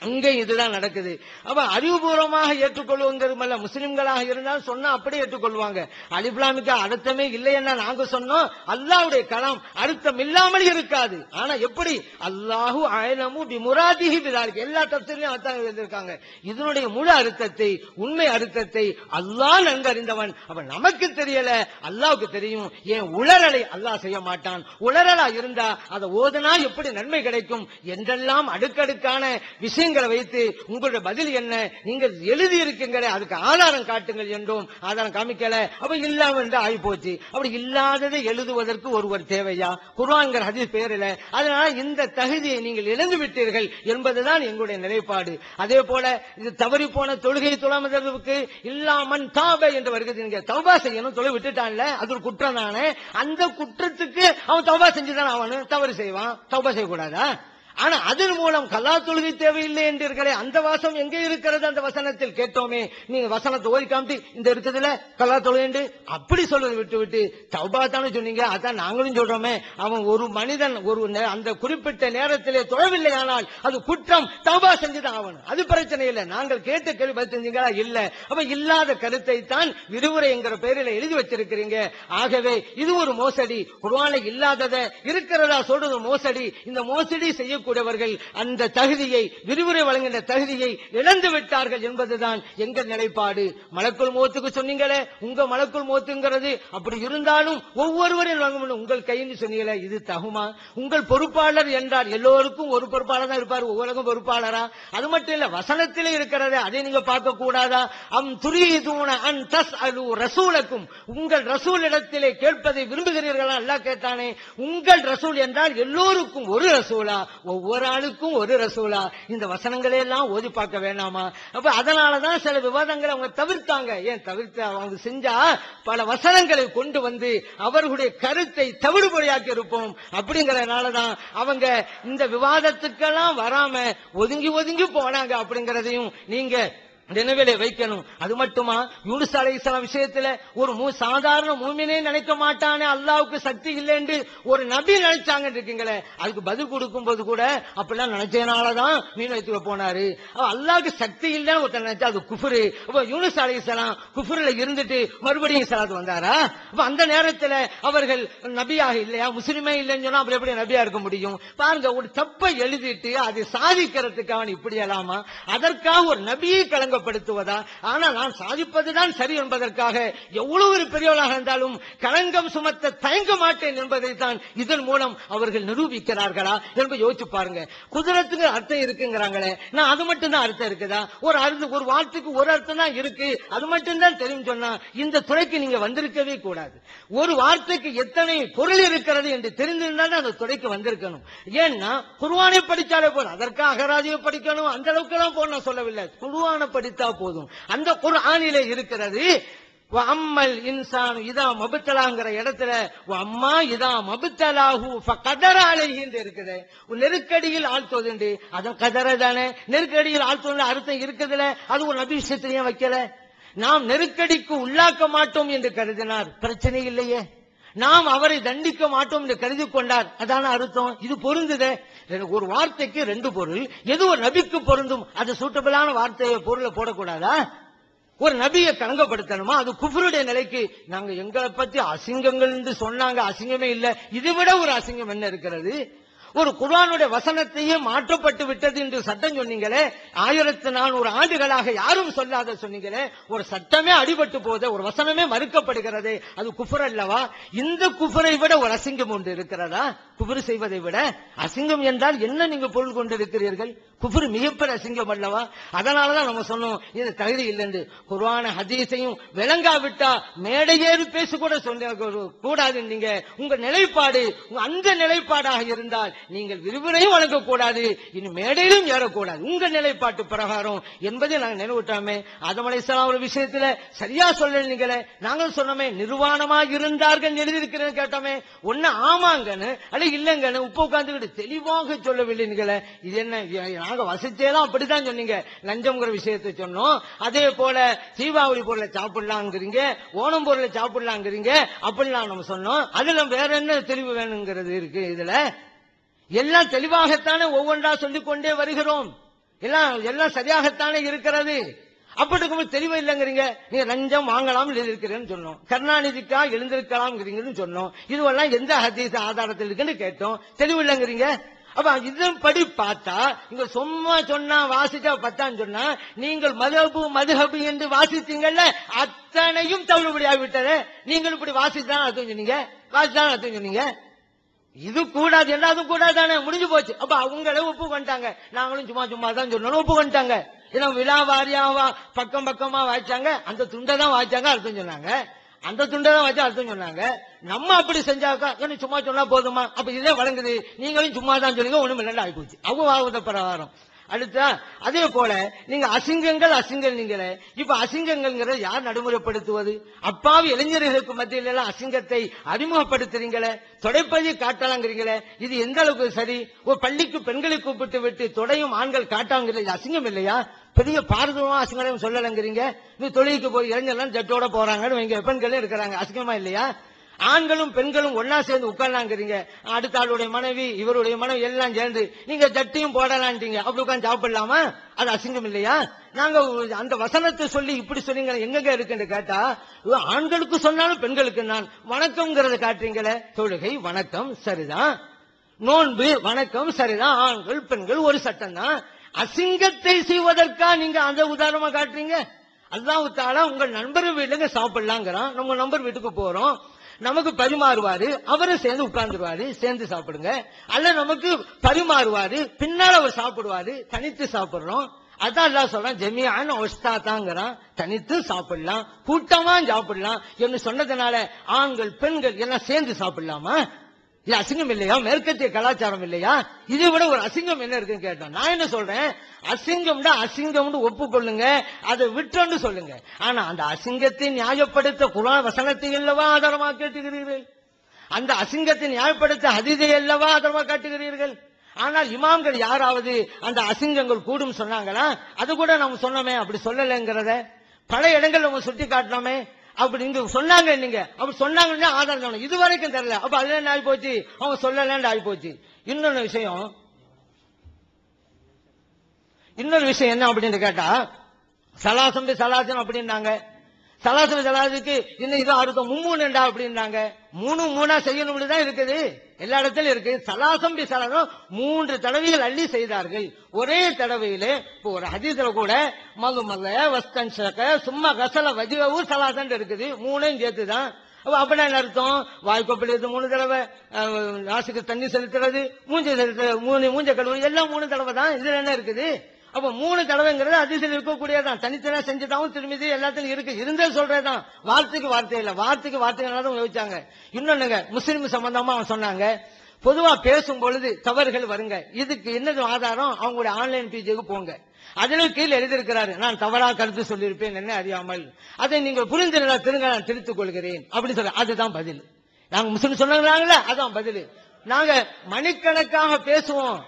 அங்கே இதுதான் நடக்குது. அப்ப அறிவுபூர்வமாக ஏற்றுக்கொள்ளுங்கிறது முஸ்லிம்களாக இருந்தால் சொன்னா அப்படியே ஏற்றுக்கொள்வாங்க. அலிஃப் லாமுக்கு அர்த்தமே இல்லை என்ன நாங்க சொன்னோம். அல்லாஹ்வுடைய கலாம் அர்த்தம் இல்லாமல் இருக்காது. ஆனா எப்படி? அல்லாஹு அஅலமு பிமுராதிஹி பிதாலிக் எல்லா தஃசீர்லயும் அர்த்தம் எழுதியிருக்காங்க. இதனுடைய முழு அர்த்தத்தை, உண்மை அர்த்தத்தை அல்லாஹ் நன்கு அறிந்தவன். அப்ப நமக்கு தெரியல, அல்லாஹ்வுக்கு தெரியும். ஏன் உளறலை அல்லாஹ் செய்ய மாட்டான்? உளறலா இருந்தா அதை ஓதுனா எப்படி நன்மை கிடைக்கும் என்றெல்லாம் அடுக்கடுக்கான விஷயங்களை வைத்து உங்களுடைய பதில் என்ன? நீங்கள் எழுதி இருக்கீங்களே அதுக்கு ஆதாரம் காட்டுங்கள் என்றும் ஆதாரம் காமிக்கல. அப்ப இல்லாம என்று ஆகி போச்சு. அப்படி இல்லாததை எழுதுவதற்கு ஒருவர் தேவையா? குர்ஆன்ங்கிற ஹதீஸ் பேரில். அதனால இந்த தகுதியை நீங்கள் இழந்து விட்டீர்கள் என்பதுதான் எங்களுடைய நிலைப்பாடு. அதே போல இது தவறி போன தொழுகை தொழாமதற்கு இல்லாமன் தாப என்று வருகிறது. நீங்க தௌபா செய்யணும், தொலை விட்டுட்டான்ல, அது ஒரு குற்றம் தானே. அந்த குற்றத்துக்கு அவன் தௌபா செஞ்சுதான் அவனு தவறு செய்வான். தௌபா செய்யக்கூடாதா? ஆனா அதன் மூலம் கல்லா தொழுகை தேவையில்லை என்றீர்களே, அந்த வாசம் எங்கே இருக்கிறது? அந்த வசனத்தில் கேட்டோமே. நீங்க வசனத்தை ஓதி காமிட்டு இந்த இருக்குதுல கல்லா தொழுகை அப்படி சொல்றது விட்டு விட்டு தௌபா தானே சொன்னீங்க. அதான் நாங்களும் சொல்றோமே, அவன் ஒரு மனிதன் அந்த குறிப்பிட்ட நேரத்திலே தொழவில்லை ஆனால் அது குற்றம், தௌபா செஞ்சுதான் அவன், அது பிரச்சனை இல்லை. நாங்கள் கேட்ட கேள்வி பதில் செஞ்சீங்களா? இல்ல. அப்ப இல்லாத கருத்தை தான் விரிவுரை என்கிற பெயரில் எழுதி வச்சிருக்கிறீங்க. ஆகவே இது ஒரு மோசடி. குர்ஆனில் இல்லாததை இருக்கிறதா சொல்றது மோசடி. இந்த மோசடி செய்ய கூடியவர்கள் அந்த தகுதியை, விரிவுரை வழங்குகின்ற தகுதியை இழந்து விட்டார்கள் என்பதுதான் எங்கள் நிலைப்பாடு. மலக்குல் மௌத்துக்கு சொன்னீங்களே, உங்க மலக்குல் மௌத்துங்கிறது அப்படி இருந்தாலும் ஒவ்வொருவரையும் உங்கள் கைன்னு சொன்னீங்களே, இது தகுமா? உங்கள் பொறுப்பாளர் என்றால் எல்லோருக்கும் ஒரு பொறுப்பாளர் தான் இருப்பார், ஒவ்வொருக்கும் பொறுப்பாளரா? அது மட்டும் இல்ல, வசனத்திலே இருக்கிறத அதை நீங்க பார்க்க கூடாதா? அம் துரீதுன அன் தஸ்அலு ரசூலக்கும், உங்கள் ரசூல் இடத்திலே கேட்பதை விரும்புகிறீர்களா? அல்லாஹ் கேட்டானே. உங்கள் ரசூல் என்றால் எல்லோருக்கும் ஒரு ரசூலா, ஒவ்வொரு ஆளுக்கும் ஒரு ரசூலா? இந்த வசனங்களை எல்லாம் ஓதி பார்க்க வேண்டாமா? அப்ப அதனாலதான் சில விவாதங்களை அவங்க தவிர்த்தாங்க. ஏன் தவிர்த்து? அவங்க செஞ்சா பல வசனங்களை கொண்டு வந்து அவர்களுடைய கருத்தை தவிடுபொடியாக்கி இருப்போம். அப்படிங்கறதுனாலதான் அவங்க இந்த விவாதத்துக்கெல்லாம் வராம ஒதுங்கி ஒதுங்கி போனாங்க. அப்படிங்கறதையும் நீங்க நினைவிலே வைக்கணும். அது மட்டுமா, யூனுஸ் அலைஹிஸ்ஸலாம் விஷயத்துல ஒரு சாதாரண மூமினே நினைக்க மாட்டானே அல்லாஹ்வுக்கு சக்தி இல்லை என்று ஒரு நபி நினைச்சாங்க இருக்கீங்களே, அதுக்கு பதில் கொடுக்கும் போது கூட அப்படிலாம் நினைச்சதுனாலதான் மீன் வைத்து போனாரு. அல்லாஹ்வுக்கு சக்தி இல்லைன்னு ஒருத்தர் நினைச்சா அது குஃப்ரு. அப்ப யூனுஸ் அலைஹிஸ்ஸலாம் குஃப்ருல இருந்துட்டு மறுபடியும் இஸ்லாத்துக்கு வந்தாரா? அப்ப அந்த நேரத்தில் அவர்கள் நபியாக இல்லையா, முஸ்லிமே இல்லைன்னு சொன்னா அப்படி எப்படி நபியா இருக்க முடியும்? பாருங்க, ஒரு தப்பை எழுதிட்டு அதை சாதிக்கிறதுக்காக இப்படி எல்லாமா? அதற்காக ஒரு நபியை கலங்க களங்கப்படுத்துவதா? ஆனால் நான் சாதிப்பதுதான் சரி என்பதற்காக எவ்வளவு ஒரு பெரியவளாக இருந்தாலும் களங்கம் சுமத்த தயங்க மாட்டேன் என்பதை தான் இதன் மூலம் அவர்கள் நிரூபிக்கிறார்களா என்பதை யோசிச்சு பாருங்க. குதிரத்துக்கு அர்த்தம் இருக்குங்கிறாங்களே, நான் அது மட்டும் தான் அர்த்தம் இருக்குதா? ஒரு வார்த்தைக்கு ஒரு அர்த்தம் தான் இருக்கு, அது மட்டும் தான் தெரியும் சொன்னா இந்த துறைக்கு நீங்க வந்திருக்கவே கூடாது. ஒரு வார்த்தைக்கு எத்தனை பொருள் இருக்கிறது என்று தெரிந்திருந்தால் அந்த துறைக்கு வந்திருக்கணும். ஏன்னா குர்ஆனை படித்தாலே போதும், அதற்காக அகராதியை படிக்கணும் அந்த அளவுக்கு எல்லாம் போன சொல்லவில்லை. குர்ஆனை படித்தா போதும். அந்த குர்ஆனிலே இருக்கிறது அம்மல் இன்சான் இதா மபுத்தலாங்கிற இடத்துல அம்மா இதா மபுத்தலாஹு ஃபகதர அலைஹி இருக்குது. நெருக்கடியில் ஆழ்த்துவது அதான் கதற தானே. நெருக்கடியில் ஆழ்த்துவது அர்த்தம் இருக்குதுல, அது ஒரு நபி விஷயத்திலேயே வைக்கல. நாம் நெருக்கடிக்கு உள்ளாக்க மாட்டோம் என்று கருதினார், பிரச்சனை இல்லையே. நாம் அவரை தண்டிக்க மாட்டோம் என்று கருதி கொண்டார், அதான அர்த்தம். இது பொருந்துதே. ஒரு வார்த்தைக்கு ரெண்டு பொருள், எது ஒரு நபிக்கு பொருந்தும் அது சூட்டபிளான வார்த்தையை பொருளை போடக்கூடாதா? ஒரு நபியை களங்கப்படுத்தணுமா? அது குஃப்ருடைய நிலைக்கு. நாங்க எங்களை பத்தி அசிங்கங்கள் என்று சொன்னாங்க, அசிங்கமே இல்ல. இதை விட ஒரு அசிங்கம் என்ன இருக்கிறது? ஒரு குர்ஆனுடைய வசனத்தையே மாற்றப்பட்டு விட்டது என்று சட்டம் சொன்னீங்களே, 1400 ஆண்டுகளாக யாரும் சொல்லாத சொன்னீங்களே, ஒரு சட்டமே அடிபட்டு போதே, ஒரு வசனமே மறுக்கப்படுகிறதே, அது குஃபர் அல்லவா? இந்த குஃபரை விட ஒரு அசிங்கம் ஒன்று இருக்கிறதா? குஃபர் செய்வதை விட அசிங்கம் என்றால் என்ன நீங்க பொருள் கொண்டிருக்கிறீர்கள்? குஃபர் மிகப்பெரிய அசிங்கம் அல்லவா? அதனாலதான் நம்ம சொன்னோம் இது தகுதி இல்லைன்னு. குர்ஆன ஹதீஸையும் விளங்காவிட்டா மேடையேறி பேச கூட கூடாது. நீங்க உங்க நிலைப்பாடு அந்த நிலைப்பாடாக இருந்தால் நீங்கள் விரிவுரையும் வழங்கக்கூடாது, இனி மேடையிலும் ஏறக்கூடாது. உங்க நிலைப்பாட்டு பிரகாரம் என்பதை நாங்கள் நினைவுட்டாமே. ஆதம் அலைஹிஸ்ஸலாம் ஒரு விஷயத்துல சரியா சொல்லீங்களே, நாங்கள் சொன்னோமே நிர்வாணமாக இருந்தார்கள் எழுதியிருக்கிறேன்னு கேட்டோமே. ஒன்னு ஆமாங்கன்னு அல்ல இல்லங்கன்னு உப்பு உட்கார்ந்துக்கிட்டு தெளிவாக சொல்லவில்லைங்களே. இது என்ன? நாங்க வசிச்சேதான் அப்படித்தான் சொன்னீங்க. லஞ்சம்ங்கிற விஷயத்தை சொன்னோம். அதே போல தீபாவளி பொருளை சாப்பிடலாங்கிறீங்க, ஓணம் பொருளை சாப்பிடலாங்கிறீங்க, அப்படிலாம் நம்ம சொன்னோம். அதுல வேற என்ன தெளிவு வேணுங்கிறது இருக்கு? இதுல எல்லாம் தெளிவாகத்தானே ஒவ்வொன்றா சொல்லிக் கொண்டே வருகிறோம். எல்லாம் சரியாகத்தானே இருக்கிறது. அப்படி இருக்கும்போது தெளிவு இல்லைங்கிறீங்க. நீங்க லஞ்சம் வாங்கலாம் எழுதியிருக்கிறேன்னு சொன்னோம், கருணாநிதிக்கா எழுந்திருக்கலாம் சொன்னோம். இதுவெல்லாம் எந்த ஹதீஸ் ஆதாரத்தில் இருக்குன்னு கேட்டோம், தெளிவு இல்லைங்கிறீங்க. அப்ப இதன்படி பார்த்தா இங்க சும்மா சொன்னா வாசிச்சா பத்தான்னு சொன்னா நீங்கள் மதுஹபு என்று வாசித்தீங்கல்ல, அத்தனையும் தள்ளுபடியாகிவிட்டது. நீங்கள் இப்படி வாசித்தான் அர்த்தம் சொன்னீங்க, வாசித்தான் அர்த்தம் சொன்னீங்க. இது கூடாது, எல்லாத்துக்கும் கூடாதானே, முடிஞ்சு போச்சு. அப்ப அவங்களே ஒப்பு கொண்டாங்க, நாங்களும் சும்மா தான் சொன்னோம், ஒப்பு கொண்டாங்க. ஏன்னா விழா வாரியாவா பக்கம் பக்கமா வாய்ச்சாங்க, அந்த துண்டை தான் வாய்ச்சாங்க அர்த்தம் சொன்னாங்க, அந்த துண்டை தான் வாய்ச்சா அர்த்தம் சொன்னாங்க. நம்ம அப்படி செஞ்சாக்கா சும்மா சொன்னா போதுமா? அப்ப இதே வழங்குது, நீங்களும் சும்மா தான் சொல்லுங்க, ஒண்ணும் இல்லைன்னு ஆகிப்போச்சு அவங்க வாகுத பிரகாரம். அடுத்தா அதே போல நீங்க அசிங்கங்கள் நீங்களே. இப்ப அசிங்கங்கள் யார் நடைமுறைப்படுத்துவது? அப்பாவி இளைஞர்களுக்கு மத்தியில எல்லாம் அசிங்கத்தை அறிமுகப்படுத்துறீங்களே, தொடைப்பதி காட்டலாங்கிறீங்களே, இது எந்த அளவுக்கு சரி? ஒரு பள்ளிக்கு பெண்களை கூப்பிட்டு விட்டு தொடையும் ஆண்கள் காட்டாங்கிறது அசிங்கம் இல்லையா? பெரிய பாரதமா அசிங்கம் சொல்லலங்கிறீங்க. நீ தொழிலுக்கு போய் இளைஞர்கள் ஜட்டோட போறாங்கன்னு பெண்களும் இருக்கிறாங்க, அசிங்கமா இல்லையா? ஆண்களும் பெண்களும் ஒன்னா சேர்ந்து உட்கார்லாங்கிறீங்க, அடுத்த ஆளுடைய மனைவி இவருடைய மனைவி எல்லாம் சேர்ந்து நீங்க ஜட்டியும் போடலான்ட்டீங்க, அப்படி உட்காந்து சாப்பிடலாமா? அது அசிங்கம் இல்லையா? நாங்க அந்த வசனத்தை சொல்லி இப்படி சொன்னீங்க எங்க இருக்குன்னு கேட்டா, ஆண்களுக்கு சொன்னாலும் பெண்களுக்கு நான் வணக்கம்ங்கிறத காட்டுறீங்களே. தொழுகை வணக்கம் சரிதான், நோன்பு வணக்கம் சரிதான், ஆண்கள் பெண்கள் ஒரு சட்டம் தான். அசிங்கத்தை செய்வதற்கா நீங்க அந்த உதாரணமா காட்டுறீங்க? அல்லாஹ் தஆலா உங்கள் நண்பர் வீட்டுல சாப்பிடலாங்கிறான், நம்ம நண்பர் வீட்டுக்கு போறோம், நமக்கு பரிமாறுவாரு, அவரும் சேர்ந்து உட்கார்ந்துருவாரு, சேர்ந்து சாப்பிடுங்க. அல்ல நமக்கு பரிமாறுவாரு, பின்னால் அவர் சாப்பிடுவாரு, தனித்து சாப்பிடுறோம். அதான் அல்லாஹ் சொல்றான் ஜமீஅன் வஸ்தாத்தாங்கிறான், தனித்து சாப்பிடலாம், கூட்டமா சாப்பிடலாம் என்று சொன்னதுனால ஆண்கள் பெண்கள் எல்லாம் சேர்ந்து சாப்பிடலாமா? இது அசிங்கம் இல்லையா? மேற்கத்திய கலாச்சாரம் இல்லையா? இதை விட ஒரு அசிங்கம் என்ன இருக்குன்னு கேட்டோம். நான் என்ன சொல்றேன், அசிங்கம் ஒப்புக்கொள்ளுங்க, அதை விட்டு சொல்லுங்க. ஆனா அந்த அசிங்கத்தை நியாயப்படுத்த குர்ஆன் வசனத்தை அல்லவா ஆதாரமா கேட்டுகிறீர்கள், அந்த அசிங்கத்தை நியாயப்படுத்த ஹதீஸை அல்லவா ஆதாரமா காட்டுகிறீர்கள். ஆனால் இமாம்கள் யாராவது அந்த அசிங்கங்கள் கூடும் சொன்னாங்களா? அது கூட நம்ம சொன்னோமே, அப்படி சொல்லலைங்கிறத பல இடங்கள் நம்ம சுட்டி காட்டினோமே. அப்படி நீங்க சொன்னாங்க, நீங்க அப்படி சொன்னாங்கன்னா ஆதாரம் சொன்ன இது வரைக்கும் தெரியல. அப்ப அதுல என்ன ஆகி போச்சு? அவங்க சொல்லலன்னு ஆகி போச்சு. இன்னொரு விஷயம் என்ன அப்படின்னு கேட்டா, சலாசம் அப்படின்னாங்க. சலாசுக்கு இன்னும் இது அர்த்தம் மும்மூணுண்டா அப்படின்னாங்க. மூணா செய்யணும்னு தான் இருக்குது, எல்லா இடத்துலயும் இருக்கு. சலாசம் பி சலாசம் 3 தடவைகள் அள்ளி செய்தார்கள் ஒரே தடவையில. இப்போ ஒரு ஹதீஸ்ல கூட மல்ல வஸ்தன் சும்மா கசல வஜிவூ சலாசன் இருக்குது, 3 சேர்த்துதான். அப்படின்னா என்ன அர்த்தம்? வாய்க்கொப்பளிது 3 தடவை, நாசுக்கு தண்ணி செலுத்துறது, மூஞ்ச கழுவு எல்லாம் 3 தடவை தான். இதுல என்ன இருக்குது? அப்ப 3 தடவைங்கிறது அதிசயம் இருக்கக்கூடியதான். தனித்தனியா செஞ்சுட்டாவும் திரும்பி எல்லாத்துலயும் இருக்கு. இருந்தே சொல்றதுதான், வார்த்தைக்கு வார்த்தை இல்ல, வார்த்தைக்கு வார்த்தைகளாதான் யோசிச்சாங்க. இன்னொன்னுங்க, முஸ்லிம் சம்பந்தமா அவன் சொன்னாங்க, பொதுவா பேசும் பொழுது தவறுகள் வருங்க, இதுக்கு என்னது ஆதாரம்? அவங்களுடைய ஆன்லைன் பேஜுக்கு போங்க, அதுல கீழே எழுதியிருக்கிறாரு, நான் தவறா கருத்து சொல்லியிருப்பேன் என்ன அறியாமல், அதை நீங்கள் புரிந்திருந்தா திருங்க, நான் திருத்திக் கொள்கிறேன் அப்படி சொல்ல. அதுதான் பதில். நாங்க முஸ்லிம் சொன்னாங்களா, அதான் பதில். நாங்க மணிக்கணக்காக பேசுவோம்,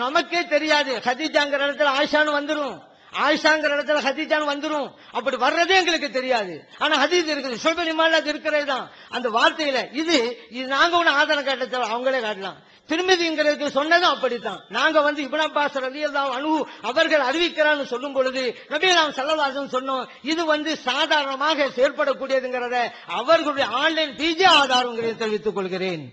நமக்கே தெரியாது. ஹதீஜாங்கிற இடத்துல ஆயிஷான்னு வந்துரும், ஆயிஷாங்கிற இடத்துல ஹதீஜான்னு வந்துரும், அப்படி வர்றதே எங்களுக்கு தெரியாது. ஆனா ஹதீஸ் இருக்குது, சொல்பனிமால அது இருக்கிறது தான் அந்த வார்த்தையில. இது நாங்க ஒண்ணு ஆதாரம் காட்ட, அவங்களே காட்டலாம். திருமதிங்கிறதுக்கு சொன்னதும் அப்படித்தான். நாங்க இப்னு அப்பாஸ் ரலியல்லாஹு அன்ஹு அவர்கள் அறிவிக்கிறான்னு சொல்லும் பொழுது நபியலாம் ஸல்லல்லாஹு அலைஹி வஸல்லம் சொன்னோம், இது சாதாரணமாக செயல்படக்கூடியதுங்கிறத அவர்களுடைய ஆன்லைன் பிஜே ஆதாரங்கிறதை தெரிவித்துக் கொள்கிறேன்.